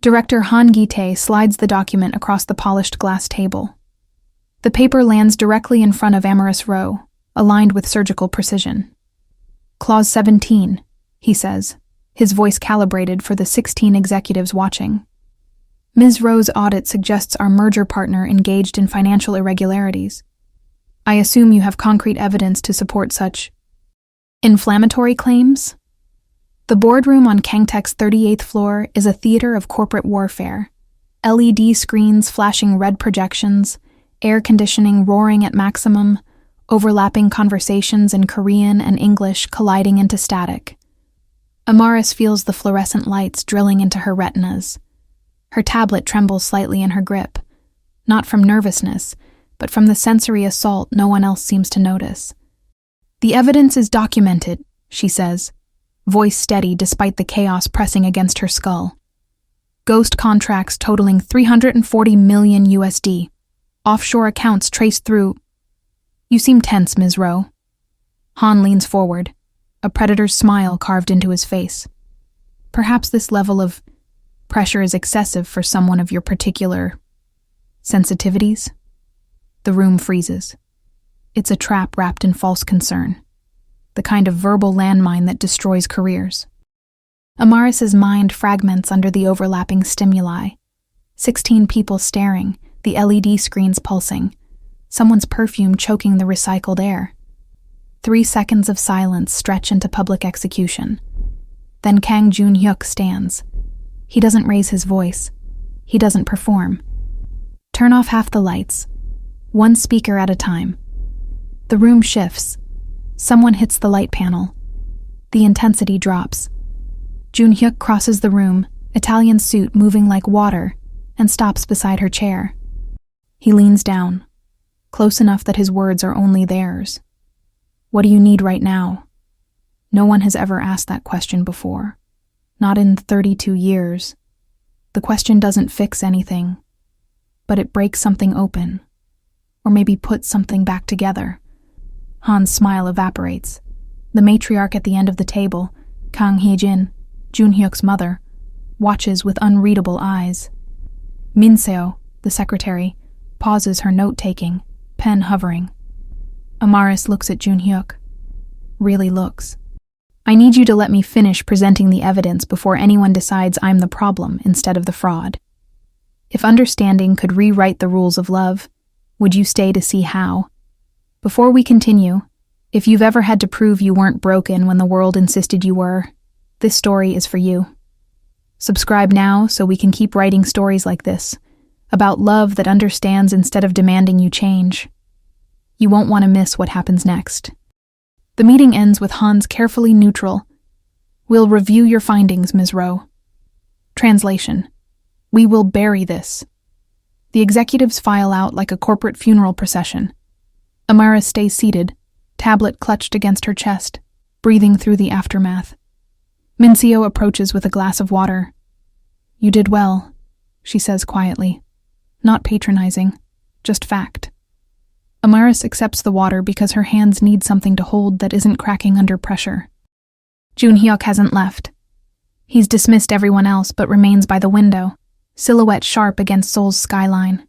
Director Han Gi-tae slides the document across the polished glass table. The paper lands directly in front of Amorous Row, aligned with surgical precision. Clause 17, he says, his voice calibrated for the 16 executives watching. Ms. Rowe's audit suggests our merger partner engaged in financial irregularities. I assume you have concrete evidence to support such inflammatory claims? The boardroom on Kangtek's 38th floor is a theater of corporate warfare. LED screens flashing red projections, air conditioning roaring at maximum, overlapping conversations in Korean and English colliding into static. Amaris feels the fluorescent lights drilling into her retinas. Her tablet trembles slightly in her grip, not from nervousness, but from the sensory assault no one else seems to notice. The evidence is documented, she says, voice steady despite the chaos pressing against her skull. Ghost contracts totaling 340 million USD. Offshore accounts traced through... You seem tense, Ms. Rowe. Han leans forward, a predator's smile carved into his face. Perhaps this level of pressure is excessive for someone of your particular sensitivities? The room freezes. It's a trap wrapped in false concern. The kind of verbal landmine that destroys careers. Amaris's mind fragments under the overlapping stimuli. 16 people staring, the LED screens pulsing, someone's perfume choking the recycled air. 3 seconds of silence stretch into public execution. Then Kang Jun-hyuk stands. He doesn't raise his voice. He doesn't perform. Turn off half the lights. One speaker at a time. The room shifts. Someone hits the light panel. The intensity drops. Jun-hyuk crosses the room, Italian suit moving like water, and stops beside her chair. He leans down, close enough that his words are only theirs. What do you need right now? No one has ever asked that question before. Not in 32 years. The question doesn't fix anything, but it breaks something open, or maybe puts something back together. Han's smile evaporates. The matriarch at the end of the table, Kang Hee-jin, Jun-hyuk's mother, watches with unreadable eyes. Min Seo, the secretary, pauses her note-taking, pen hovering. Amaris looks at Jun-hyuk. Really looks. I need you to let me finish presenting the evidence before anyone decides I'm the problem instead of the fraud. If understanding could rewrite the rules of love, would you stay to see how? Before we continue, if you've ever had to prove you weren't broken when the world insisted you were, this story is for you. Subscribe now so we can keep writing stories like this, about love that understands instead of demanding you change. You won't want to miss what happens next. The meeting ends with Han's carefully neutral, "We'll review your findings, Ms. Rowe." Translation: We will bury this. The executives file out like a corporate funeral procession. Amara stays seated, tablet clutched against her chest, breathing through the aftermath. Min Seo approaches with a glass of water. "You did well," she says quietly. Not patronizing, just fact. Amaris accepts the water because her hands need something to hold that isn't cracking under pressure. Jun-hyuk hasn't left. He's dismissed everyone else but remains by the window, silhouette sharp against Seoul's skyline.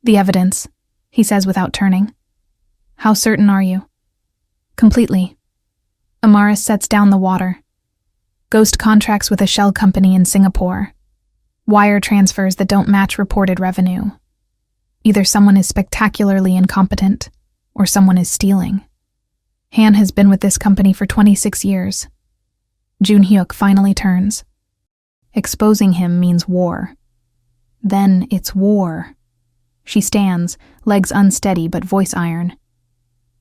"The evidence," he says without turning. "How certain are you?" "Completely." Amaris sets down the water. Ghost contracts with a shell company in Singapore. Wire transfers that don't match reported revenue. Either someone is spectacularly incompetent, or someone is stealing. Han has been with this company for 26 years. Jun-hyuk finally turns. Exposing him means war. Then it's war. She stands, legs unsteady but voice iron.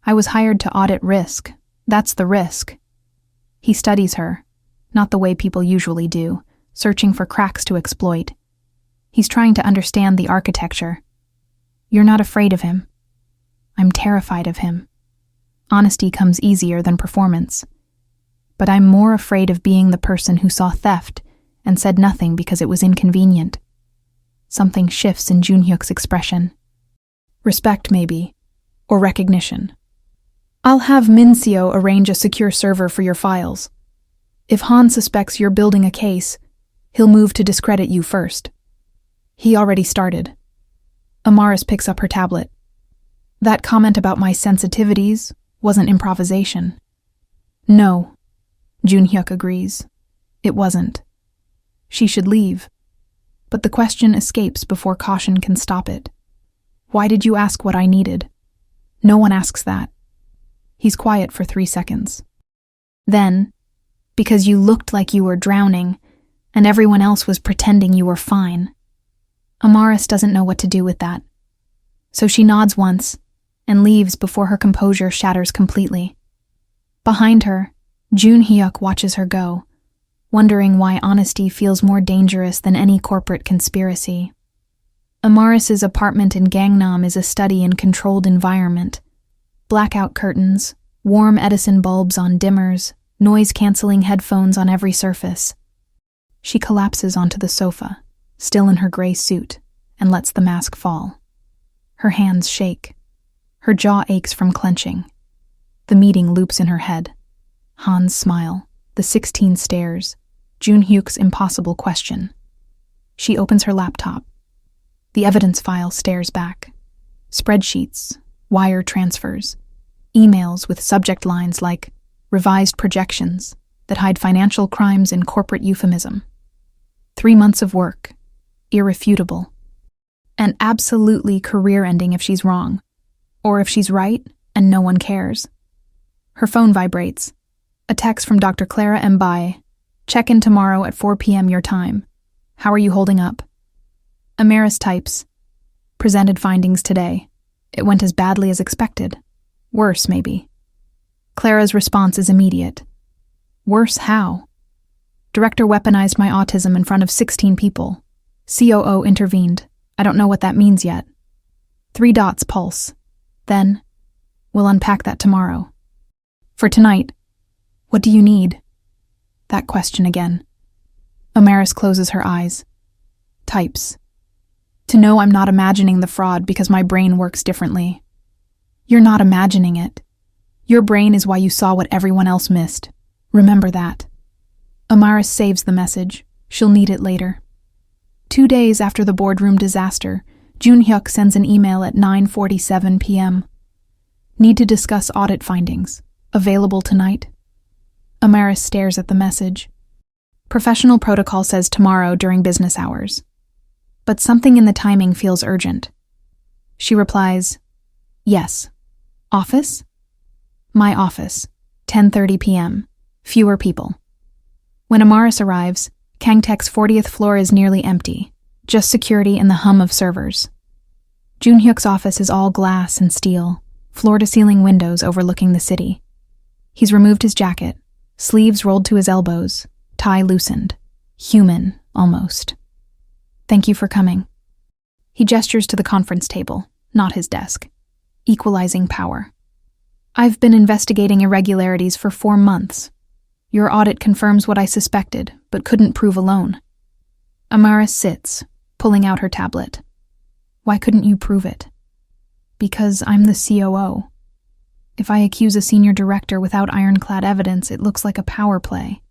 "I was hired to audit risk. That's the risk." He studies her, not the way people usually do, searching for cracks to exploit. He's trying to understand the architecture. "You're not afraid of him." "I'm terrified of him. Honesty comes easier than performance. But I'm more afraid of being the person who saw theft and said nothing because it was inconvenient." Something shifts in Jun-hyuk's expression. Respect, maybe, or recognition. "I'll have Min Seo arrange a secure server for your files. If Han suspects you're building a case, He'll move to discredit you first. He already started. Amaris picks up her tablet. That comment about my sensitivities wasn't improvisation. No, Junhyuk agrees. It wasn't. She should leave. But the question escapes before caution can stop it. Why did you ask what I needed? No one asks that. He's quiet for 3 seconds. Then, because you looked like you were drowning, and everyone else was pretending you were fine. Amaris doesn't know what to do with that. So she nods once, and leaves before her composure shatters completely. Behind her, Junhyuk watches her go, wondering why honesty feels more dangerous than any corporate conspiracy. Amaris's apartment in Gangnam is a study in controlled environment. Blackout curtains, warm Edison bulbs on dimmers, noise-canceling headphones on every surface. She collapses onto the sofa, still in her gray suit, and lets the mask fall. Her hands shake. Her jaw aches from clenching. The meeting loops in her head. Han's smile, the 16 stares, Junhyuk's impossible question. She opens her laptop. The evidence file stares back. Spreadsheets, wire transfers, emails with subject lines like revised projections that hide financial crimes in corporate euphemism. 3 months of work, irrefutable, and absolutely career-ending if she's wrong, or if she's right and no one cares. Her phone vibrates. A text from Dr. Clara M. Bai. Check in tomorrow at 4 p.m. your time. How are you holding up? Amaris types. Presented findings today. It went as badly as expected. Worse, maybe. Clara's response is immediate. Worse how? Director weaponized my autism in front of 16 people. COO intervened. I don't know what that means yet. 3 dots pulse. Then, we'll unpack that tomorrow. For tonight, what do you need? That question again. Amaris closes her eyes. Types. To know I'm not imagining the fraud because my brain works differently. You're not imagining it. Your brain is why you saw what everyone else missed. Remember that. Amaris saves the message. She'll need it later. 2 days after the boardroom disaster, Junhyuk sends an email at 9:47 p.m. Need to discuss audit findings. Available tonight? Amaris stares at the message. Professional protocol says tomorrow during business hours. But something in the timing feels urgent. She replies, yes. Office? My office. 10:30 p.m. Fewer people. When Amaris arrives, Kangtech's 40th floor is nearly empty, just security and the hum of servers. Junhyuk's office is all glass and steel, floor-to-ceiling windows overlooking the city. He's removed his jacket, sleeves rolled to his elbows, tie loosened. Human, almost. Thank you for coming. He gestures to the conference table, not his desk. Equalizing power. I've been investigating irregularities for 4 months. Your audit confirms what I suspected, but couldn't prove alone. Amaris sits, pulling out her tablet. Why couldn't you prove it? Because I'm the COO. If I accuse a senior director without ironclad evidence, it looks like a power play.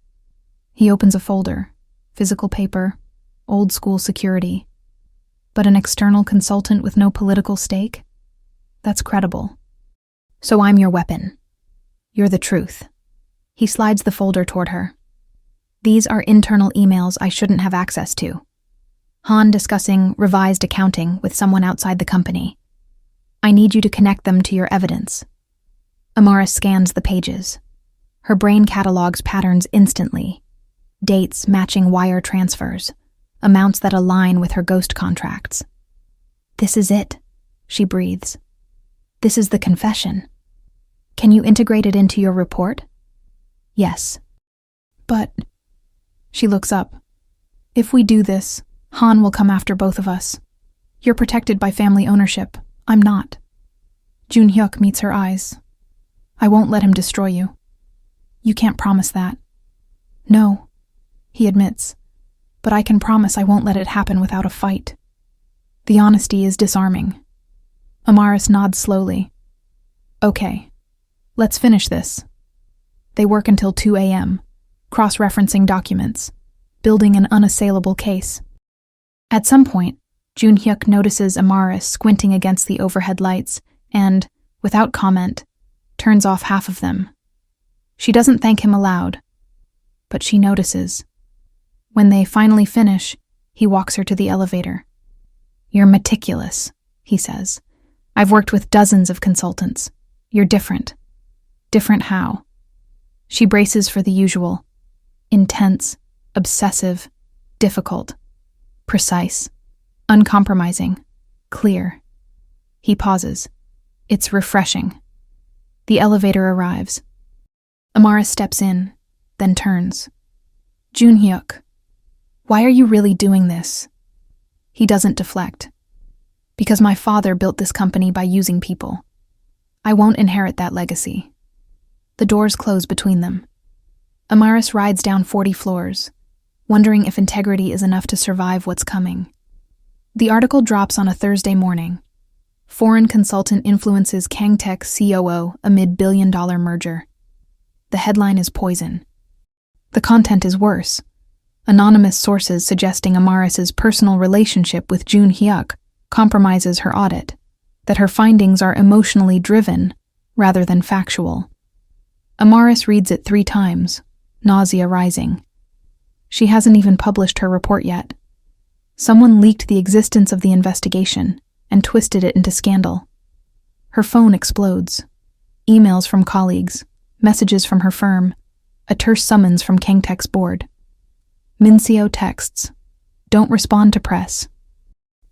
He opens a folder. Physical paper. Old school security. But an external consultant with no political stake? That's credible. So I'm your weapon. You're the truth. He slides the folder toward her. These are internal emails I shouldn't have access to. Han discussing revised accounting with someone outside the company. I need you to connect them to your evidence. Amaris scans the pages. Her brain catalogs patterns instantly. Dates matching wire transfers. Amounts that align with her ghost contracts. This is it, she breathes. This is the confession. Can you integrate it into your report? Yes. But, she looks up. If we do this, Han will come after both of us. You're protected by family ownership. I'm not. Junhyuk meets her eyes. I won't let him destroy you. You can't promise that. No, he admits. But I can promise I won't let it happen without a fight. The honesty is disarming. Amaris nods slowly. Okay, let's finish this. They work until 2 a.m., cross-referencing documents. building an unassailable case. At some point, Jun-hyuk notices Amaris squinting against the overhead lights and, without comment, turns off half of them. She doesn't thank him aloud, but she notices. When they finally finish, he walks her to the elevator. "You're meticulous," he says. "I've worked with dozens of consultants. You're different." Different how? She braces for the usual. Intense, obsessive, difficult, precise, uncompromising, clear. He pauses. It's refreshing. The elevator arrives. Amara steps in, then turns. "Jun-hyuk, why are you really doing this?" He doesn't deflect. "Because my father built this company by using people. I won't inherit that legacy." The doors close between them. Amaris rides down 40 floors, wondering if integrity is enough to survive what's coming. The article drops on a Thursday morning. Foreign consultant influences Kyungtech COO amid billion-dollar merger. The headline is poison. The content is worse. Anonymous sources suggesting Amaris's personal relationship with Jun-hyuk compromises her audit, that her findings are emotionally driven rather than factual. Amaris reads it 3 times, nausea rising. She hasn't even published her report yet. Someone leaked the existence of the investigation and twisted it into scandal. Her phone explodes. Emails from colleagues, messages from her firm, a terse summons from Kyungtech's board. Min-seo texts, "Don't respond to press."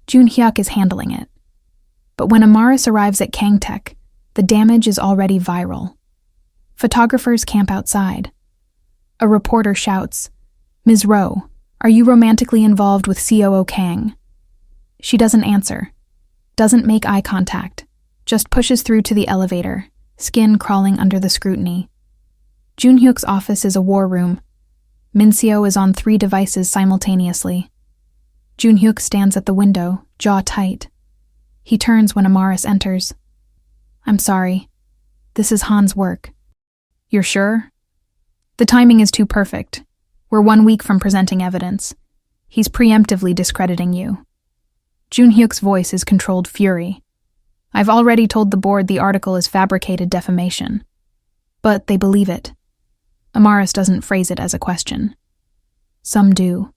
Jun-hyuk is handling it. But when Amaris arrives at Kyungtech, the damage is already viral. Photographers camp outside. A reporter shouts, "Ms. Roh, are you romantically involved with COO Kang?" She doesn't answer, doesn't make eye contact, just pushes through to the elevator, skin crawling under the scrutiny. Jun-hyuk's office is a war room. Min-seo is on 3 devices simultaneously. Jun-hyuk stands at the window, jaw tight. He turns when Amaris enters. "I'm sorry. This is Han's work." "You're sure?" "The timing is too perfect. We're 1 week from presenting evidence. He's preemptively discrediting you." Jun-hyuk's voice is controlled fury. "I've already told the board the article is fabricated defamation." But they believe it. Amaris doesn't phrase it as a question. Some do.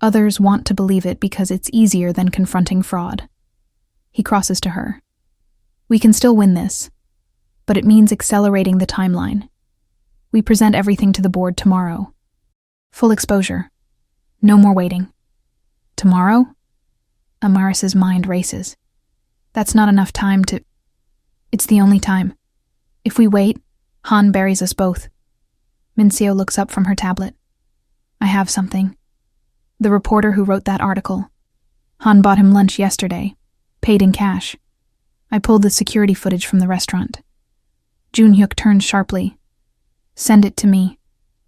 Others want to believe it because it's easier than confronting fraud. He crosses to her. "We can still win this, but it means accelerating the timeline. We present everything to the board tomorrow. Full exposure. No more waiting." "Tomorrow?" Amaris's mind races. "That's not enough time to—" "It's the only time. If we wait, Han buries us both." Min-seo looks up from her tablet. "I have something. The reporter who wrote that article. Han bought him lunch yesterday, paid in cash. I pulled the security footage from the restaurant." Jun-hyuk turns sharply. "Send it to me,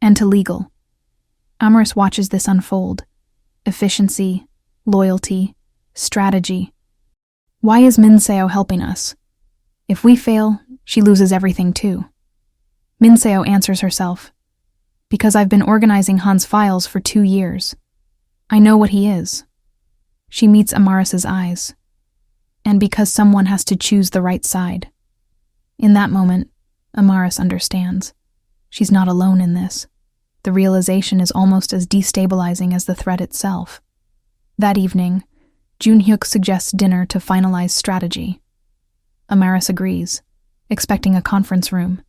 and to legal." Amaris watches this unfold. Efficiency, loyalty, strategy. Why is Min-seo helping us? If we fail, she loses everything too. Min-seo answers herself. "Because I've been organizing Han's files for 2 years. I know what he is." She meets Amaris's eyes. "And because someone has to choose the right side." In that moment, Amaris understands. She's not alone in this. The realization is almost as destabilizing as the threat itself. That evening, Jun-hyuk suggests dinner to finalize strategy. Amaris agrees, expecting a conference room.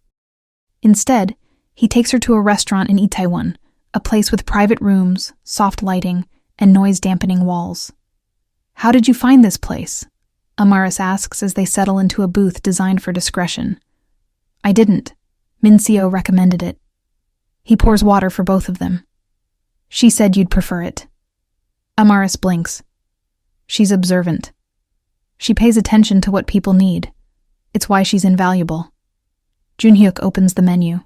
Instead, he takes her to a restaurant in Itaewon, a place with private rooms, soft lighting, and noise-dampening walls. "How did you find this place?" Amaris asks as they settle into a booth designed for discretion. "I didn't. Min-seo recommended it." He pours water for both of them. "She said you'd prefer it." Amaris blinks. She's observant. She pays attention to what people need. It's why she's invaluable. Jun-hyuk opens the menu.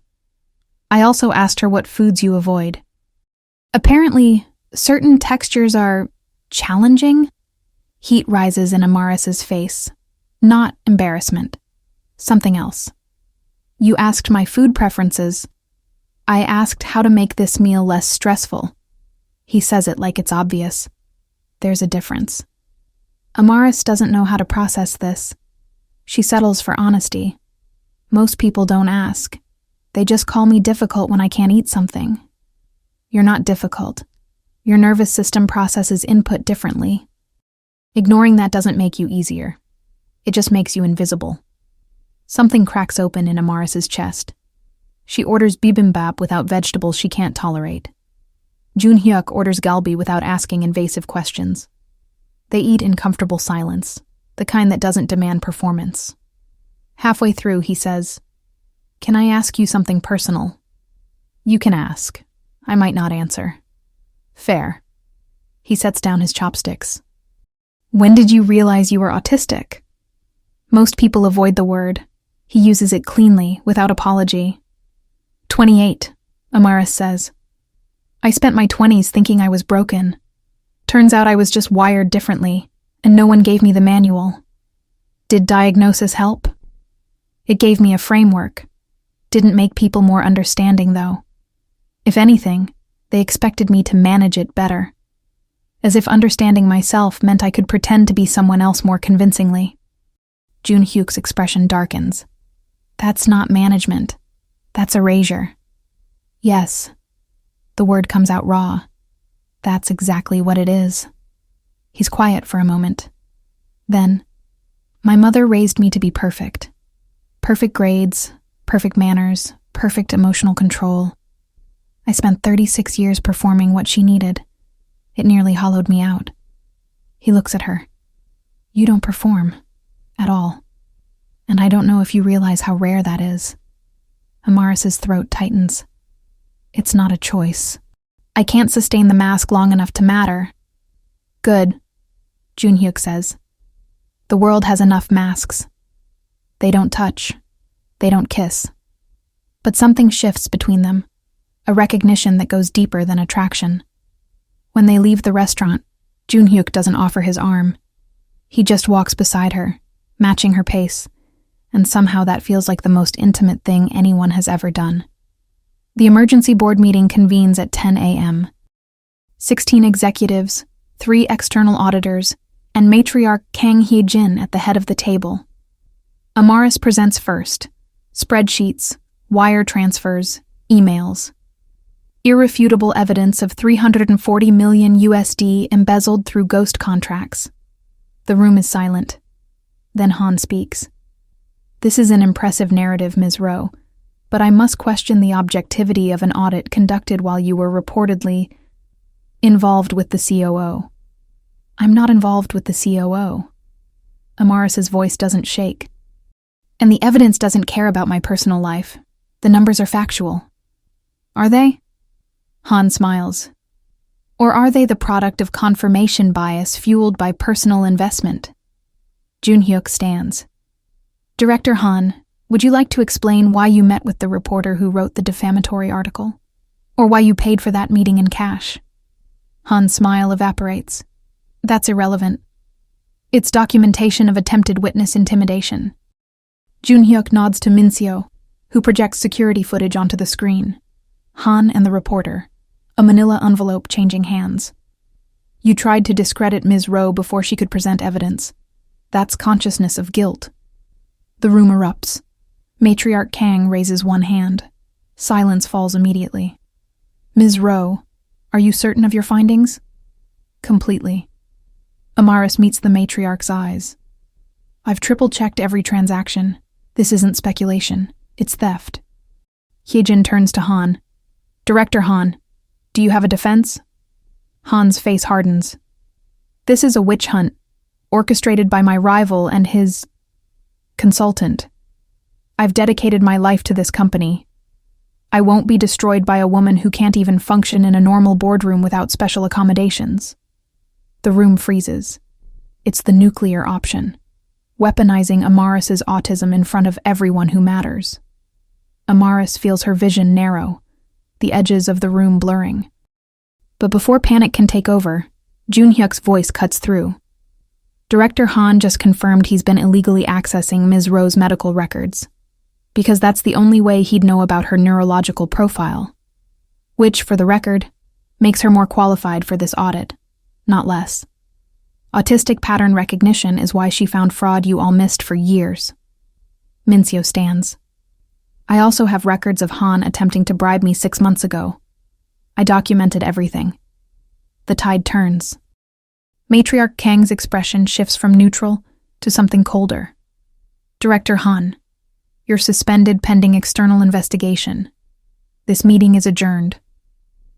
"I also asked her what foods you avoid." "Apparently, certain textures are challenging." Heat rises in Amaris's face. Not embarrassment. Something else. "You asked my food preferences." "I asked how to make this meal less stressful." He says it like it's obvious. There's a difference. Amaris doesn't know how to process this. She settles for honesty. Most people don't ask. They just call me difficult when I can't eat something. You're not difficult. Your nervous system processes input differently. Ignoring that doesn't make you easier. It just makes you invisible. Something cracks open in Amaris's chest. She orders bibimbap without vegetables she can't tolerate. Junhyuk orders galbi without asking invasive questions. They eat in comfortable silence, the kind that doesn't demand performance. Halfway through, he says, "Can I ask you something personal?" "You can ask. I might not answer." "Fair." He sets down his chopsticks. "When did you realize you were autistic?" Most people avoid the word. He uses it cleanly, without apology. 28, Amaris says. "I spent my 20s thinking I was broken. Turns out I was just wired differently, and no one gave me the manual. Did diagnosis help? It gave me a framework. Didn't make people more understanding, though. If anything, they expected me to manage it better. As if understanding myself meant I could pretend to be someone else more convincingly." Junhyuk's expression darkens. "That's not management. That's erasure." "Yes." The word comes out raw. "That's exactly what it is." He's quiet for a moment. Then, "My mother raised me to be perfect. Perfect grades, perfect manners, perfect emotional control. I spent 36 years performing what she needed. It nearly hollowed me out." He looks at her. "You don't perform. At all. And I don't know if you realize how rare that is." Amaris's throat tightens. "It's not a choice. I can't sustain the mask long enough to matter." "Good," Junhyuk says. "The world has enough masks. They don't touch. They don't kiss. But something shifts between them, a recognition that goes deeper than attraction. When they leave the restaurant, Junhyuk doesn't offer his arm. He just walks beside her, matching her pace, and somehow that feels like the most intimate thing anyone has ever done. The emergency board meeting convenes at 10 a.m. 16 executives, 3 external auditors, and matriarch Kang Hee-jin at the head of the table. Amaris presents first: spreadsheets, wire transfers, emails. Irrefutable evidence of $340 million embezzled through ghost contracts. The room is silent. Then Han speaks. "This is an impressive narrative, Ms. Rowe, but I must question the objectivity of an audit conducted while you were reportedly involved with the COO." "I'm not involved with the COO." Amaris's voice doesn't shake. "And the evidence doesn't care about my personal life. The numbers are factual." "Are they?" Han smiles. "Or are they the product of confirmation bias fueled by personal investment?" Junhyuk stands. "Director Han, would you like to explain why you met with the reporter who wrote the defamatory article? Or why you paid for that meeting in cash?" Han's smile evaporates. "That's irrelevant. It's documentation of attempted witness intimidation." Junhyuk nods to Minseo, who projects security footage onto the screen. Han and the reporter, a manila envelope changing hands. "You tried to discredit Ms. Rowe before she could present evidence. That's consciousness of guilt." The room erupts. Matriarch Kang raises one hand. Silence falls immediately. "Ms. Rowe, are you certain of your findings?" "Completely." Amaris meets the matriarch's eyes. "I've triple-checked every transaction. This isn't speculation. It's theft." Hyejin turns to Han. "Director Han, do you have a defense?" Han's face hardens. "This is a witch hunt, orchestrated by my rival and his consultant. I've dedicated my life to this company. I won't be destroyed by a woman who can't even function in a normal boardroom without special accommodations." The room freezes. It's the nuclear option, weaponizing Amaris's autism in front of everyone who matters. Amaris feels her vision narrow, the edges of the room blurring. But before panic can take over, Junhyuk's voice cuts through. Director Han just confirmed he's been illegally accessing Ms. Rowe's medical records, because that's the only way he'd know about her neurological profile. Which, for the record, Makes her more qualified for this audit, not less. Autistic pattern recognition is why she found fraud you all missed for years. Mincio stands. I also have records of Han attempting to bribe me 6 months ago. I documented everything. The tide turns. Matriarch Kang's expression shifts from neutral to something colder. Director Han, you're suspended pending external investigation. This meeting is adjourned.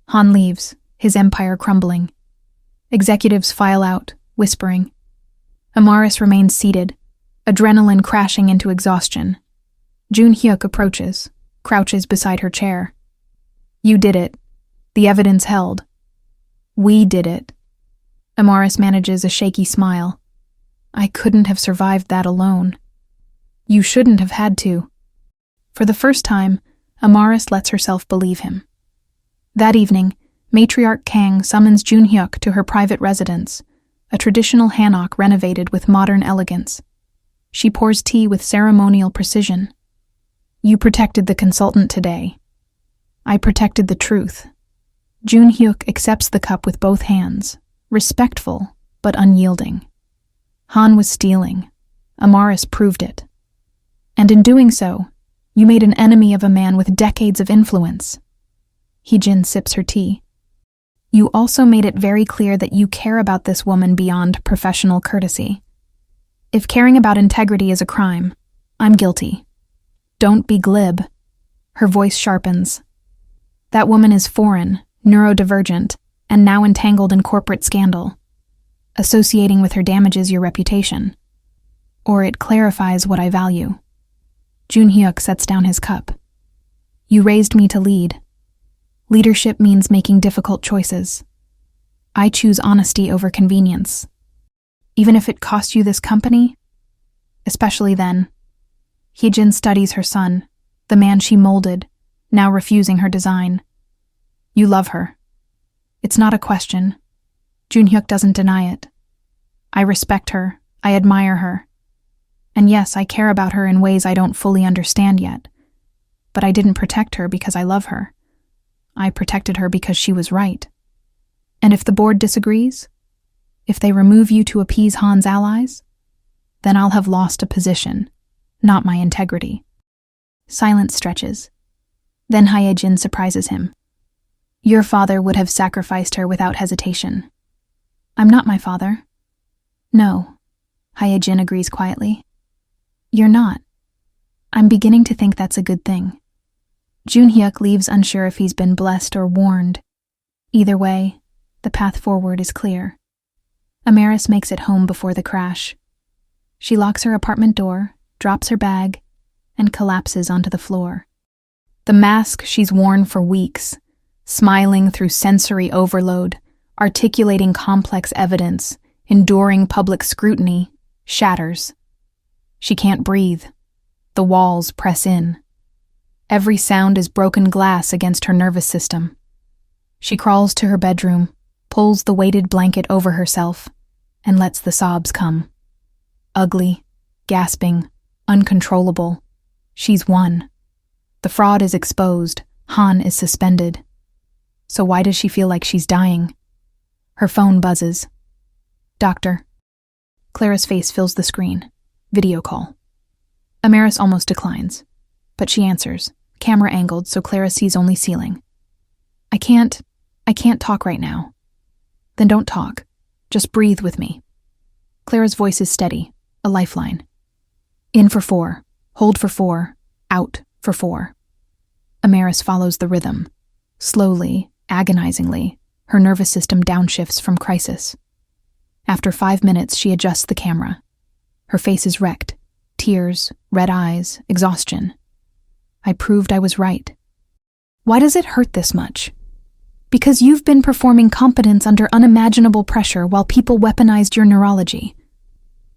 Han leaves, his empire crumbling. Executives file out, whispering. Amaris remains seated, adrenaline crashing into exhaustion. Jun Hyuk approaches, crouches beside her chair. You did it. The evidence held. We did it. Amaris manages a shaky smile. I couldn't have survived that alone. You shouldn't have had to. For the first time, Amaris lets herself believe him. That evening, Matriarch Kang summons Jun Hyuk to her private residence, a traditional hanok renovated with modern elegance. She pours tea with ceremonial precision. You protected the consultant today. I protected the truth. Jun Hyuk accepts the cup with both hands, respectful but unyielding. Han was stealing. Amaris proved it. And in doing so, you made an enemy of a man with decades of influence. Heejin sips her tea. You also made it very clear that you care about this woman beyond professional courtesy. If caring about integrity is a crime, I'm guilty. Don't be glib. Her voice sharpens. That woman is foreign, neurodivergent, and now entangled in corporate scandal. Associating with her damages your reputation. Or it clarifies what I value. Jun Hyuk sets down his cup. You raised me to lead. Leadership means making difficult choices. I choose honesty over convenience. Even if it costs you this company? Especially then. Heejin studies her son, the man she molded, now refusing her design. You love her. It's not a question. Jun Hyuk doesn't deny it. I respect her. I admire her. And yes, I care about her in ways I don't fully understand yet. But I didn't protect her because I love her. I protected her because she was right. And if the board disagrees, if they remove you to appease Han's allies, then I'll have lost a position, not my integrity. Silence stretches. Then Hae-jin surprises him. Your father would have sacrificed her without hesitation. I'm not my father. No, Hae-jin agrees quietly. You're not. I'm beginning to think that's a good thing. Jun Hyuk leaves unsure if he's been blessed or warned. Either way, the path forward is clear. Amaris makes it home before the crash. She locks her apartment door, drops her bag, and collapses onto the floor. The mask she's worn for weeks, smiling through sensory overload, articulating complex evidence, enduring public scrutiny, shatters. She can't breathe. The walls press in. Every sound is broken glass against her nervous system. She crawls to her bedroom, pulls the weighted blanket over herself, and lets the sobs come. Ugly, gasping, uncontrollable. She's won. The fraud is exposed. Han is suspended. So why does she feel like she's dying? Her phone buzzes. Doctor. Clara's face fills the screen. Video call. Amaris almost declines, but she answers, camera angled so Clara sees only ceiling. I can't talk right now. Then don't talk. Just breathe with me. Clara's voice is steady, a lifeline. In for 4, hold for 4, out for 4. Amaris follows the rhythm. Slowly, agonizingly, her nervous system downshifts from crisis. After 5 minutes, she adjusts the camera. Her face is wrecked. Tears, red eyes, exhaustion. I proved I was right. Why does it hurt this much? Because you've been performing competence under unimaginable pressure while people weaponized your neurology.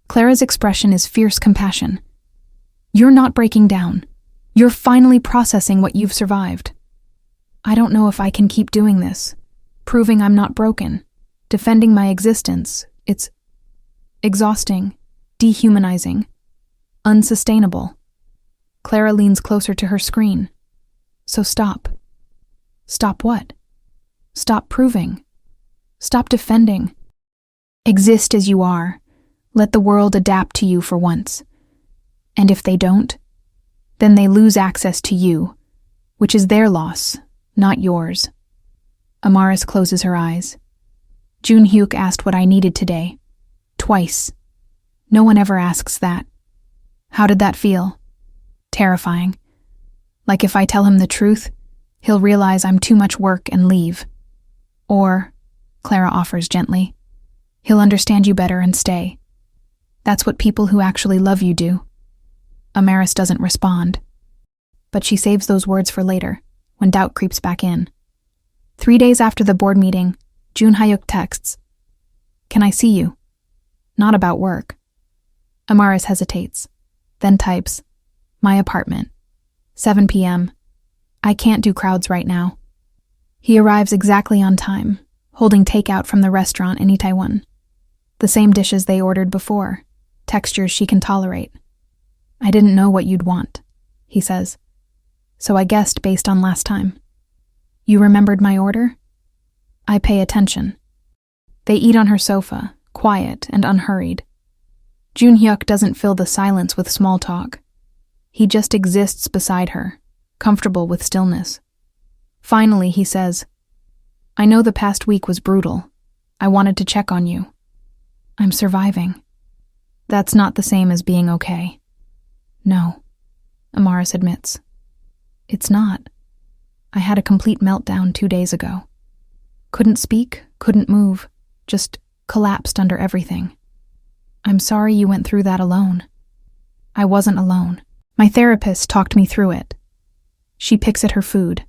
Clara's expression is fierce compassion. You're not breaking down. You're finally processing what you've survived. I don't know if I can keep doing this, proving I'm not broken, defending my existence. It's exhausting, dehumanizing, unsustainable. Clara leans closer to her screen. So stop. Stop what? Stop proving. Stop defending. Exist as you are. Let the world adapt to you for once. And if they don't, then they lose access to you, which is their loss, not yours. Amaris closes her eyes. Junhyuk asked what I needed today. Twice. No one ever asks that. How did that feel? Terrifying. Like if I tell him the truth, he'll realize I'm too much work and leave. Or, Clara offers gently, he'll understand you better and stay. That's what people who actually love you do. Amaris doesn't respond. But she saves those words for later, when doubt creeps back in. 3 days after the board meeting, Jun Hyuk texts, "Can I see you?" Not about work. Amaris hesitates, then types, "My apartment. 7 p.m. I can't do crowds right now." He arrives exactly on time, holding takeout from the restaurant in Itaewon. The same dishes they ordered before, textures she can tolerate. "I didn't know what you'd want," he says, "so I guessed based on last time." "You remembered my order?" I pay attention. They eat on her sofa, quiet and unhurried. Junhyuk doesn't fill the silence with small talk. He just exists beside her, comfortable with stillness. Finally, he says, "I know the past week was brutal. I wanted to check on you." "I'm surviving." "That's not the same as being okay." "No," Amaris admits. "It's not. I had a complete meltdown 2 days ago. Couldn't speak, couldn't move, just collapsed under everything. I'm sorry you went through that alone." "I wasn't alone. My therapist talked me through it." She picks at her food.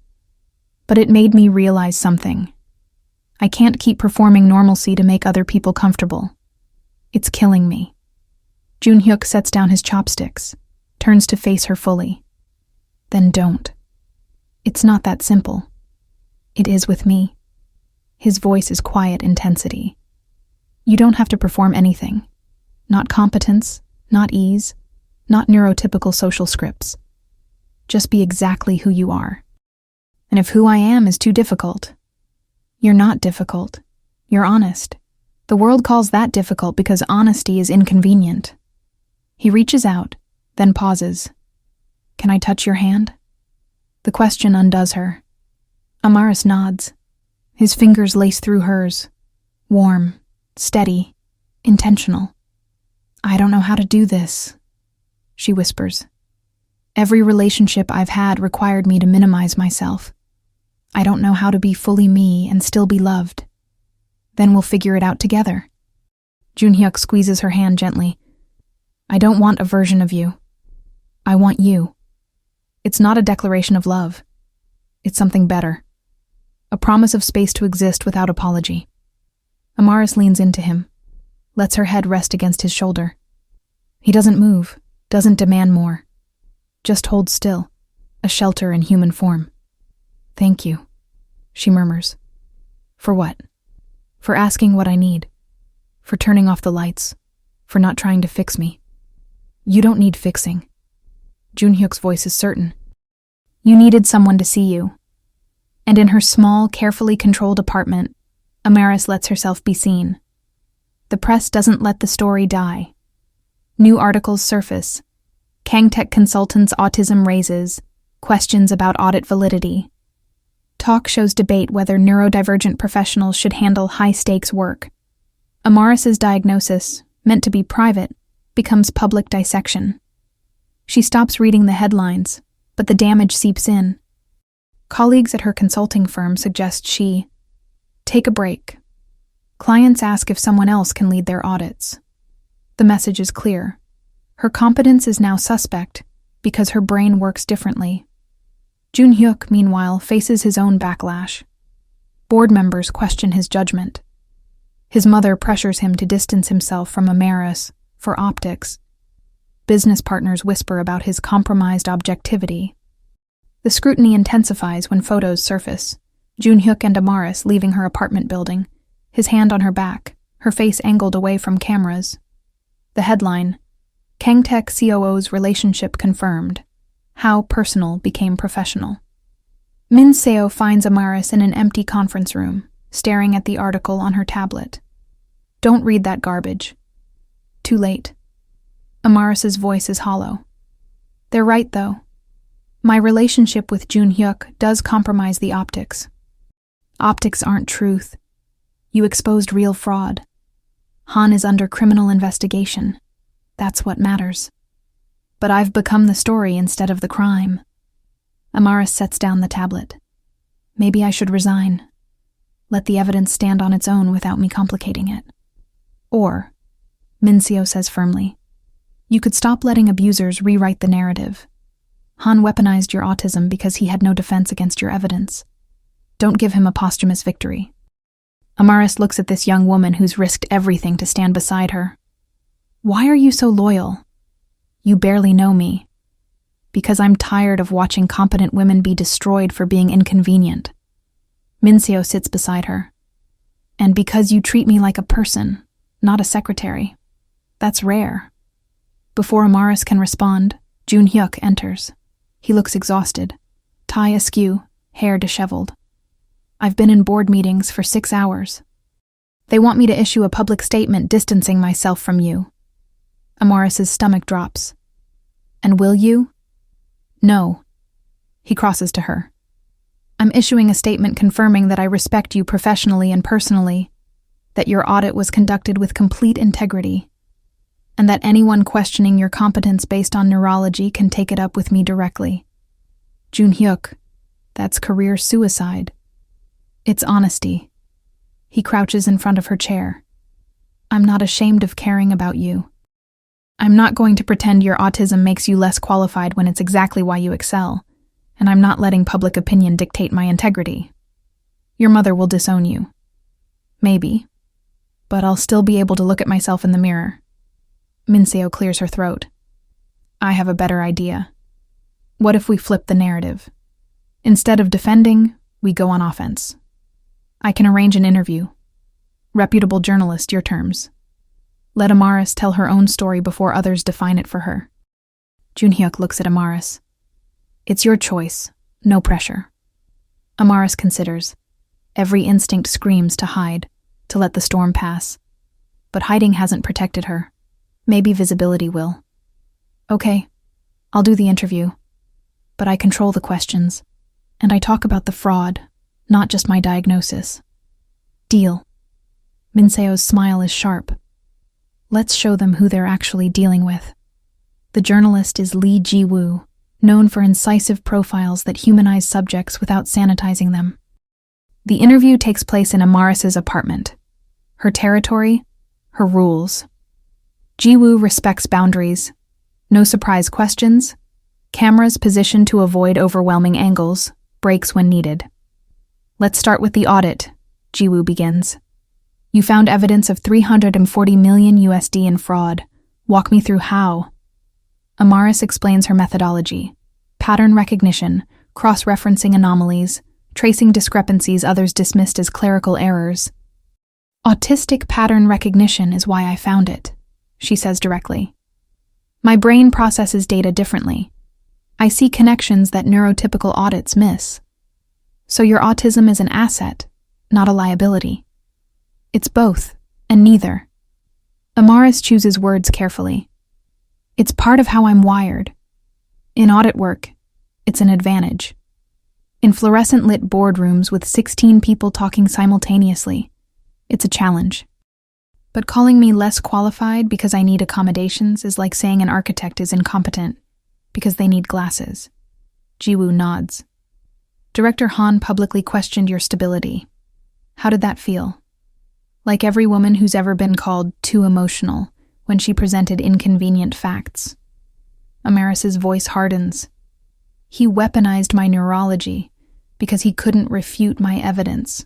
"But it made me realize something. I can't keep performing normalcy to make other people comfortable. It's killing me." Junhyuk sets down his chopsticks, turns to face her fully. "Then don't. It's not that simple. It is with me." His voice is quiet intensity. "You don't have to perform anything. Not competence, not ease, not neurotypical social scripts. Just be exactly who you are. And if who I am is too difficult, you're not difficult. You're honest. The world calls that difficult because honesty is inconvenient." He reaches out, then pauses. "Can I touch your hand?" The question undoes her. Amaris nods. His fingers lace through hers. Warm, steady, intentional. "I don't know how to do this," she whispers. "Every relationship I've had required me to minimize myself. I don't know how to be fully me and still be loved. Then we'll figure it out together." Junhyuk squeezes her hand gently. "I don't want a version of you. I want you. It's not a declaration of love. It's something better. A promise of space to exist without apology." Amaris leans into him, lets her head rest against his shoulder. He doesn't move, doesn't demand more. Just holds still, a shelter in human form. "Thank you," she murmurs. "For what?" "For asking what I need. For turning off the lights. For not trying to fix me." "You don't need fixing." Junhyuk's voice is certain. "You needed someone to see you." And in her small, carefully controlled apartment, Amaris lets herself be seen. The press doesn't let the story die. New articles surface. Kyungtech consultants' autism raises, questions about audit validity. Talk shows debate whether neurodivergent professionals should handle high-stakes work. Amaris's diagnosis, meant to be private, becomes public dissection. She stops reading the headlines, but the damage seeps in. Colleagues at her consulting firm suggest she take a break. Clients ask if someone else can lead their audits. The message is clear. Her competence is now suspect because her brain works differently. Junhyuk, meanwhile, faces his own backlash. Board members question his judgment. His mother pressures him to distance himself from Amaris for optics. Business partners whisper about his compromised objectivity. The scrutiny intensifies when photos surface. Junhyuk and Amaris leaving her apartment building, his hand on her back, her face angled away from cameras. The headline, Kyungtech COO's relationship confirmed. How personal became professional. Min Seo finds Amaris in an empty conference room, staring at the article on her tablet. Don't read that garbage. Too late. Amaris's voice is hollow. They're right, though. My relationship with Jun-hyuk does compromise the optics. Optics aren't truth. You exposed real fraud. Han is under criminal investigation. That's what matters. But I've become the story instead of the crime. Amaris sets down the tablet. Maybe I should resign. Let the evidence stand on its own without me complicating it. Or, Min Seo says firmly, you could stop letting abusers rewrite the narrative. Han weaponized your autism because he had no defense against your evidence. Don't give him a posthumous victory. Amaris looks at this young woman who's risked everything to stand beside her. Why are you so loyal? You barely know me. Because I'm tired of watching competent women be destroyed for being inconvenient. Min Seo sits beside her. And because you treat me like a person, not a secretary. That's rare. Before Amaris can respond, Jun-hyuk enters. He looks exhausted, tie askew, hair disheveled. I've been in board meetings for 6 hours. They want me to issue a public statement distancing myself from you. Amaris's stomach drops. And will you? No. He crosses to her. I'm issuing a statement confirming that I respect you professionally and personally, that your audit was conducted with complete integrity, and that anyone questioning your competence based on neurology can take it up with me directly. Jun-hyuk, that's career suicide. It's honesty. He crouches in front of her chair. I'm not ashamed of caring about you. I'm not going to pretend your autism makes you less qualified when it's exactly why you excel, and I'm not letting public opinion dictate my integrity. Your mother will disown you. Maybe. But I'll still be able to look at myself in the mirror. Min Seo clears her throat. I have a better idea. What if we flip the narrative? Instead of defending, we go on offense. I can arrange an interview. Reputable journalist, your terms. Let Amaris tell her own story before others define it for her. Jun-hyuk looks at Amaris. It's your choice, no pressure. Amaris considers. Every instinct screams to hide, to let the storm pass. But hiding hasn't protected her. Maybe visibility will. Okay, I'll do the interview. But I control the questions, and I talk about the fraud, not just my diagnosis. Deal. Min Seo's smile is sharp. Let's show them who they're actually dealing with. The journalist is Lee Ji-woo, known for incisive profiles that humanize subjects without sanitizing them. The interview takes place in Amaris's apartment. Her territory, her rules. Ji-woo respects boundaries. No surprise questions. Cameras positioned to avoid overwhelming angles. Breaks when needed. Let's start with the audit, Ji-woo begins. You found evidence of 340 million USD in fraud. Walk me through how. Amaris explains her methodology. Pattern recognition, cross-referencing anomalies, tracing discrepancies others dismissed as clerical errors. Autistic pattern recognition is why I found it, she says directly. My brain processes data differently. I see connections that neurotypical audits miss. So your autism is an asset, not a liability. It's both, and neither. Amaris chooses words carefully. It's part of how I'm wired. In audit work, it's an advantage. In fluorescent-lit boardrooms with 16 people talking simultaneously, it's a challenge. But calling me less qualified because I need accommodations is like saying an architect is incompetent because they need glasses. Ji-woo nods. Director Han publicly questioned your stability. How did that feel? Like every woman who's ever been called too emotional when she presented inconvenient facts. Amaris's voice hardens. He weaponized my neurology because he couldn't refute my evidence.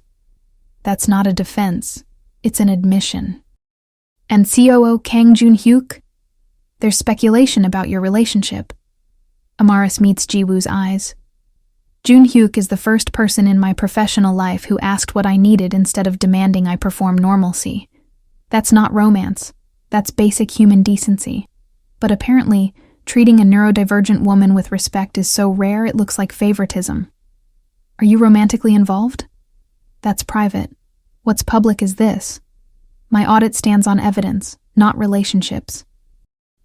That's not a defense, it's an admission. And COO Kang Jun-hyuk? There's speculation about your relationship. Amaris meets Ji-woo's eyes. Jun-hyuk is the first person in my professional life who asked what I needed instead of demanding I perform normalcy. That's not romance. That's basic human decency. But apparently, treating a neurodivergent woman with respect is so rare it looks like favoritism. Are you romantically involved? That's private. What's public is this. My audit stands on evidence, not relationships.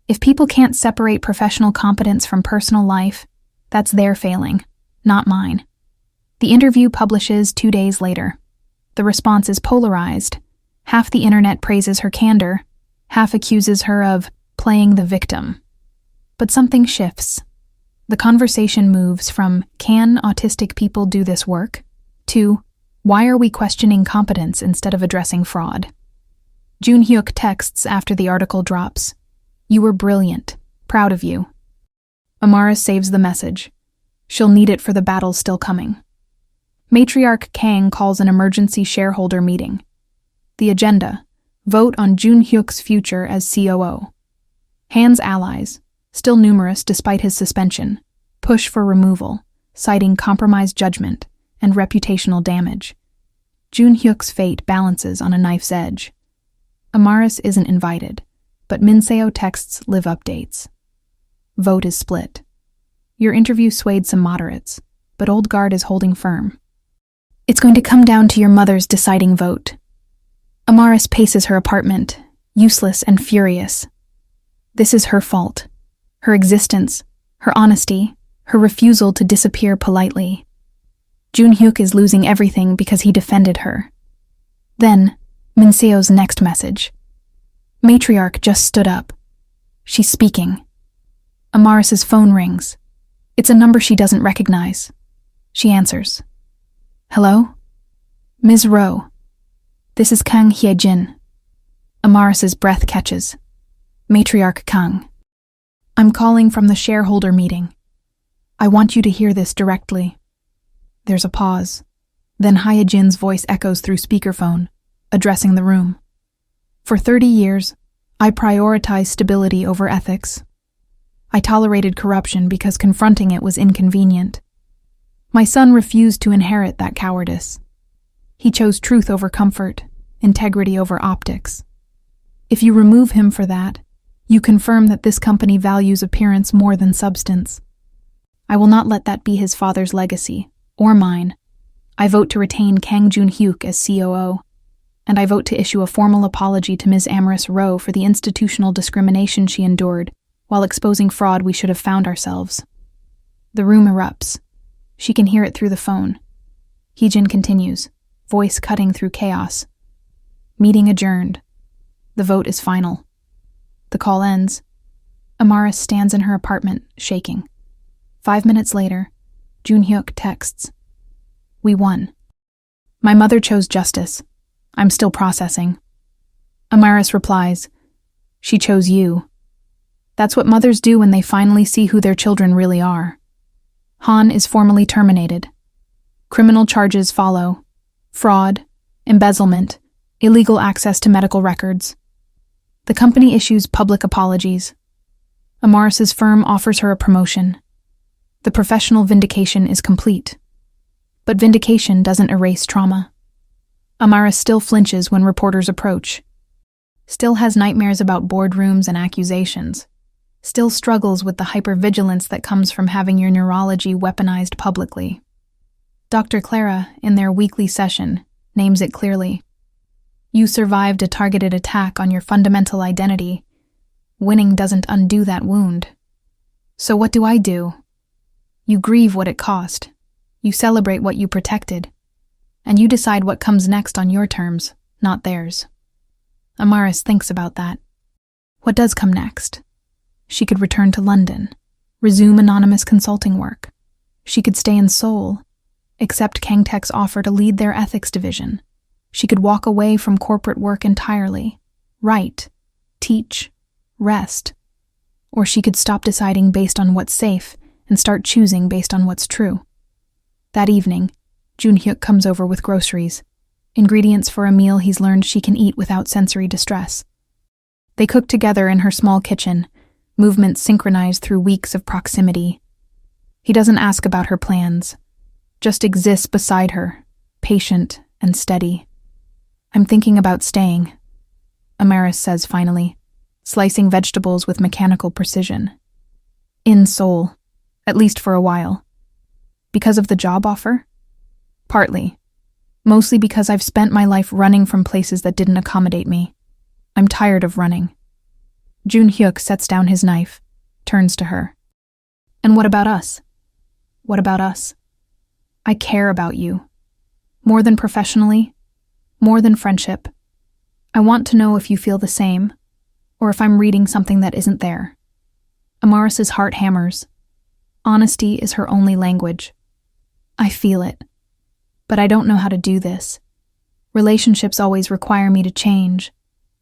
If people can't separate professional competence from personal life, that's their failing, not mine. The interview publishes 2 days later. The response is polarized. Half the internet praises her candor, half accuses her of playing the victim. But something shifts. The conversation moves from, can autistic people do this work? To, why are we questioning competence instead of addressing fraud? Jun Hyuk texts after the article drops. You were brilliant. Proud of you. Amara saves the message. She'll need it for the battle still coming. Matriarch Kang calls an emergency shareholder meeting. The agenda: vote on Jun Hyuk's future as COO. Han's allies, still numerous despite his suspension, push for removal, citing compromised judgment and reputational damage. Jun Hyuk's fate balances on a knife's edge. Amaris isn't invited, but Minseo texts live updates. Vote is split. Your interview swayed some moderates, but Old Guard is holding firm. It's going to come down to your mother's deciding vote. Amaris paces her apartment, useless and furious. This is her fault. Her existence, her honesty, her refusal to disappear politely. Jun Hyuk is losing everything because he defended her. Then, Minseo's next message. Matriarch just stood up. She's speaking. Amaris's phone rings. It's a number she doesn't recognize. She answers. Hello? Ms. Rowe. This is Kang Hye-jin. Amaris's breath catches. Matriarch Kang. I'm calling from the shareholder meeting. I want you to hear this directly. There's a pause. Then Hye-jin's voice echoes through speakerphone, addressing the room. For 30 years, I prioritized stability over ethics. I tolerated corruption because confronting it was inconvenient. My son refused to inherit that cowardice. He chose truth over comfort, integrity over optics. If you remove him for that, you confirm that this company values appearance more than substance. I will not let that be his father's legacy, or mine. I vote to retain Kang Jun Hyuk as COO, and I vote to issue a formal apology to Ms. Amaris Rowe for the institutional discrimination she endured while exposing fraud we should have found ourselves. The room erupts. She can hear it through the phone. Hee-jin continues, voice cutting through chaos. Meeting adjourned. The vote is final. The call ends. Amaris stands in her apartment, shaking. 5 minutes later, Jun Hyuk texts. We won. My mother chose justice. I'm still processing. Amaris replies. She chose you. That's what mothers do when they finally see who their children really are. Han is formally terminated. Criminal charges follow: fraud, embezzlement, illegal access to medical records. The company issues public apologies. Amaris's firm offers her a promotion. The professional vindication is complete. But vindication doesn't erase trauma. Amaris still flinches when reporters approach. Still has nightmares about boardrooms and accusations. Still struggles with the hypervigilance that comes from having your neurology weaponized publicly. Dr. Clara, in their weekly session, names it clearly. You survived a targeted attack on your fundamental identity. Winning doesn't undo that wound. So what do? You grieve what it cost. You celebrate what you protected. And you decide what comes next on your terms, not theirs. Amaris thinks about that. What does come next? She could return to London, resume anonymous consulting work. She could stay in Seoul, accept Kangtech's offer to lead their ethics division. She could walk away from corporate work entirely, write, teach, rest. Or she could stop deciding based on what's safe and start choosing based on what's true. That evening, Jun Hyuk comes over with groceries, ingredients for a meal he's learned she can eat without sensory distress. They cook together in her small kitchen, movements synchronized through weeks of proximity. He doesn't ask about her plans, just exists beside her, patient and steady. I'm thinking about staying, Amaris says finally, slicing vegetables with mechanical precision. In Seoul, at least for a while. Because of the job offer? Partly. Mostly because I've spent my life running from places that didn't accommodate me. I'm tired of running. Jun-hyuk sets down his knife, turns to her. And what about us? What about us? I care about you. More than professionally, more than friendship. I want to know if you feel the same, or if I'm reading something that isn't there. Amaris's heart hammers. Honesty is her only language. I feel it. But I don't know how to do this. Relationships always require me to change,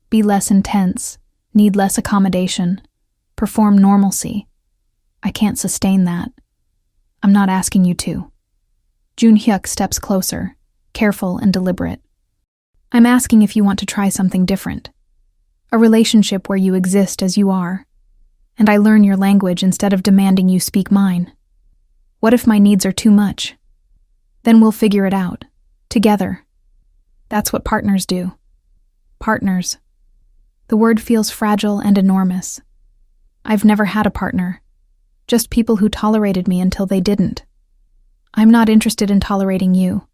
be less intense, need less accommodation, perform normalcy. I can't sustain that. I'm not asking you to. Jun-hyuk steps closer, careful and deliberate. I'm asking if you want to try something different. A relationship where you exist as you are, and I learn your language instead of demanding you speak mine. What if my needs are too much? Then we'll figure it out, together. That's what partners do. Partners. The word feels fragile and enormous. I've never had a partner, just people who tolerated me until they didn't. I'm not interested in tolerating you.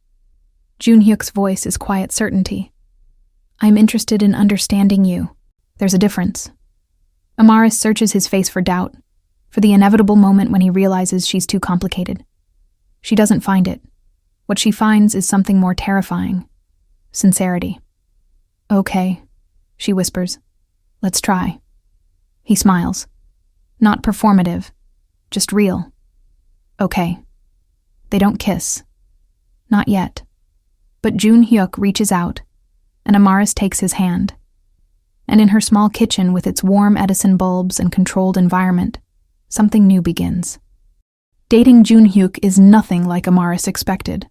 Jun-hyuk's voice is quiet certainty. I'm interested in understanding you. There's a difference. Amaris searches his face for doubt, for the inevitable moment when he realizes she's too complicated. She doesn't find it. What she finds is something more terrifying. Sincerity. Okay, she whispers. Let's try. He smiles. Not performative, just real. Okay. They don't kiss. Not yet. But Jun-hyuk reaches out, and Amaris takes his hand. And in her small kitchen with its warm Edison bulbs and controlled environment, something new begins. Dating Jun-hyuk is nothing like Amaris expected.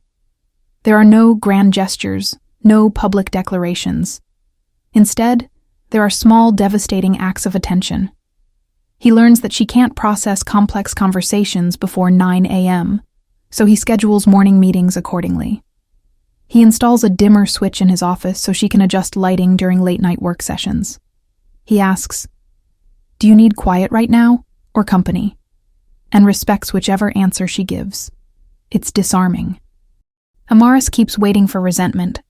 There are no grand gestures, no public declarations. Instead, there are small, devastating acts of attention. He learns that she can't process complex conversations before 9 a.m., so he schedules morning meetings accordingly. He installs a dimmer switch in his office so she can adjust lighting during late-night work sessions. He asks, "Do you need quiet right now, or company?" and respects whichever answer she gives. It's disarming. Amaris keeps waiting for resentment,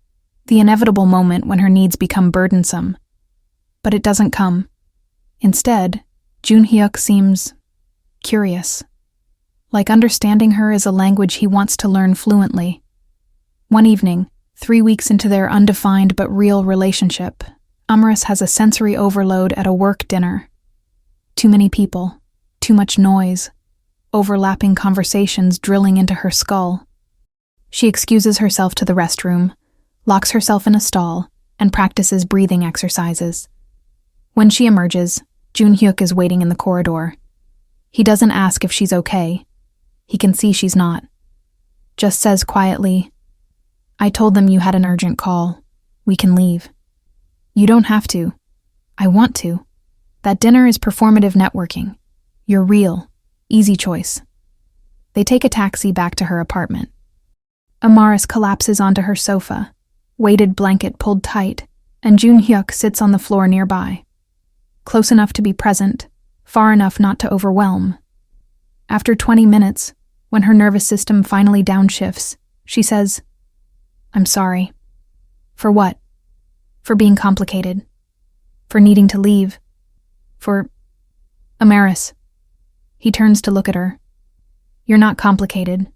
the inevitable moment when her needs become burdensome. But it doesn't come. Instead, Jun-hyuk seems curious. Like understanding her is a language he wants to learn fluently. One evening, 3 weeks into their undefined but real relationship, Amaris has a sensory overload at a work dinner. Too many people, too much noise, overlapping conversations drilling into her skull. She excuses herself to the restroom, locks herself in a stall, and practices breathing exercises. When she emerges, Jun-hyuk is waiting in the corridor. He doesn't ask if she's okay. He can see she's not. Just says quietly, "I told them you had an urgent call. We can leave." "You don't have to. I want to. That dinner is performative networking. You're real. Easy choice." They take a taxi back to her apartment. Amaris collapses onto her sofa, weighted blanket pulled tight, and Jun-hyuk sits on the floor nearby. Close enough to be present, far enough not to overwhelm. After 20 minutes, when her nervous system finally downshifts, she says, "I'm sorry." For what? For being complicated. For needing to leave. For... Amaris. He turns to look at her. You're not complicated.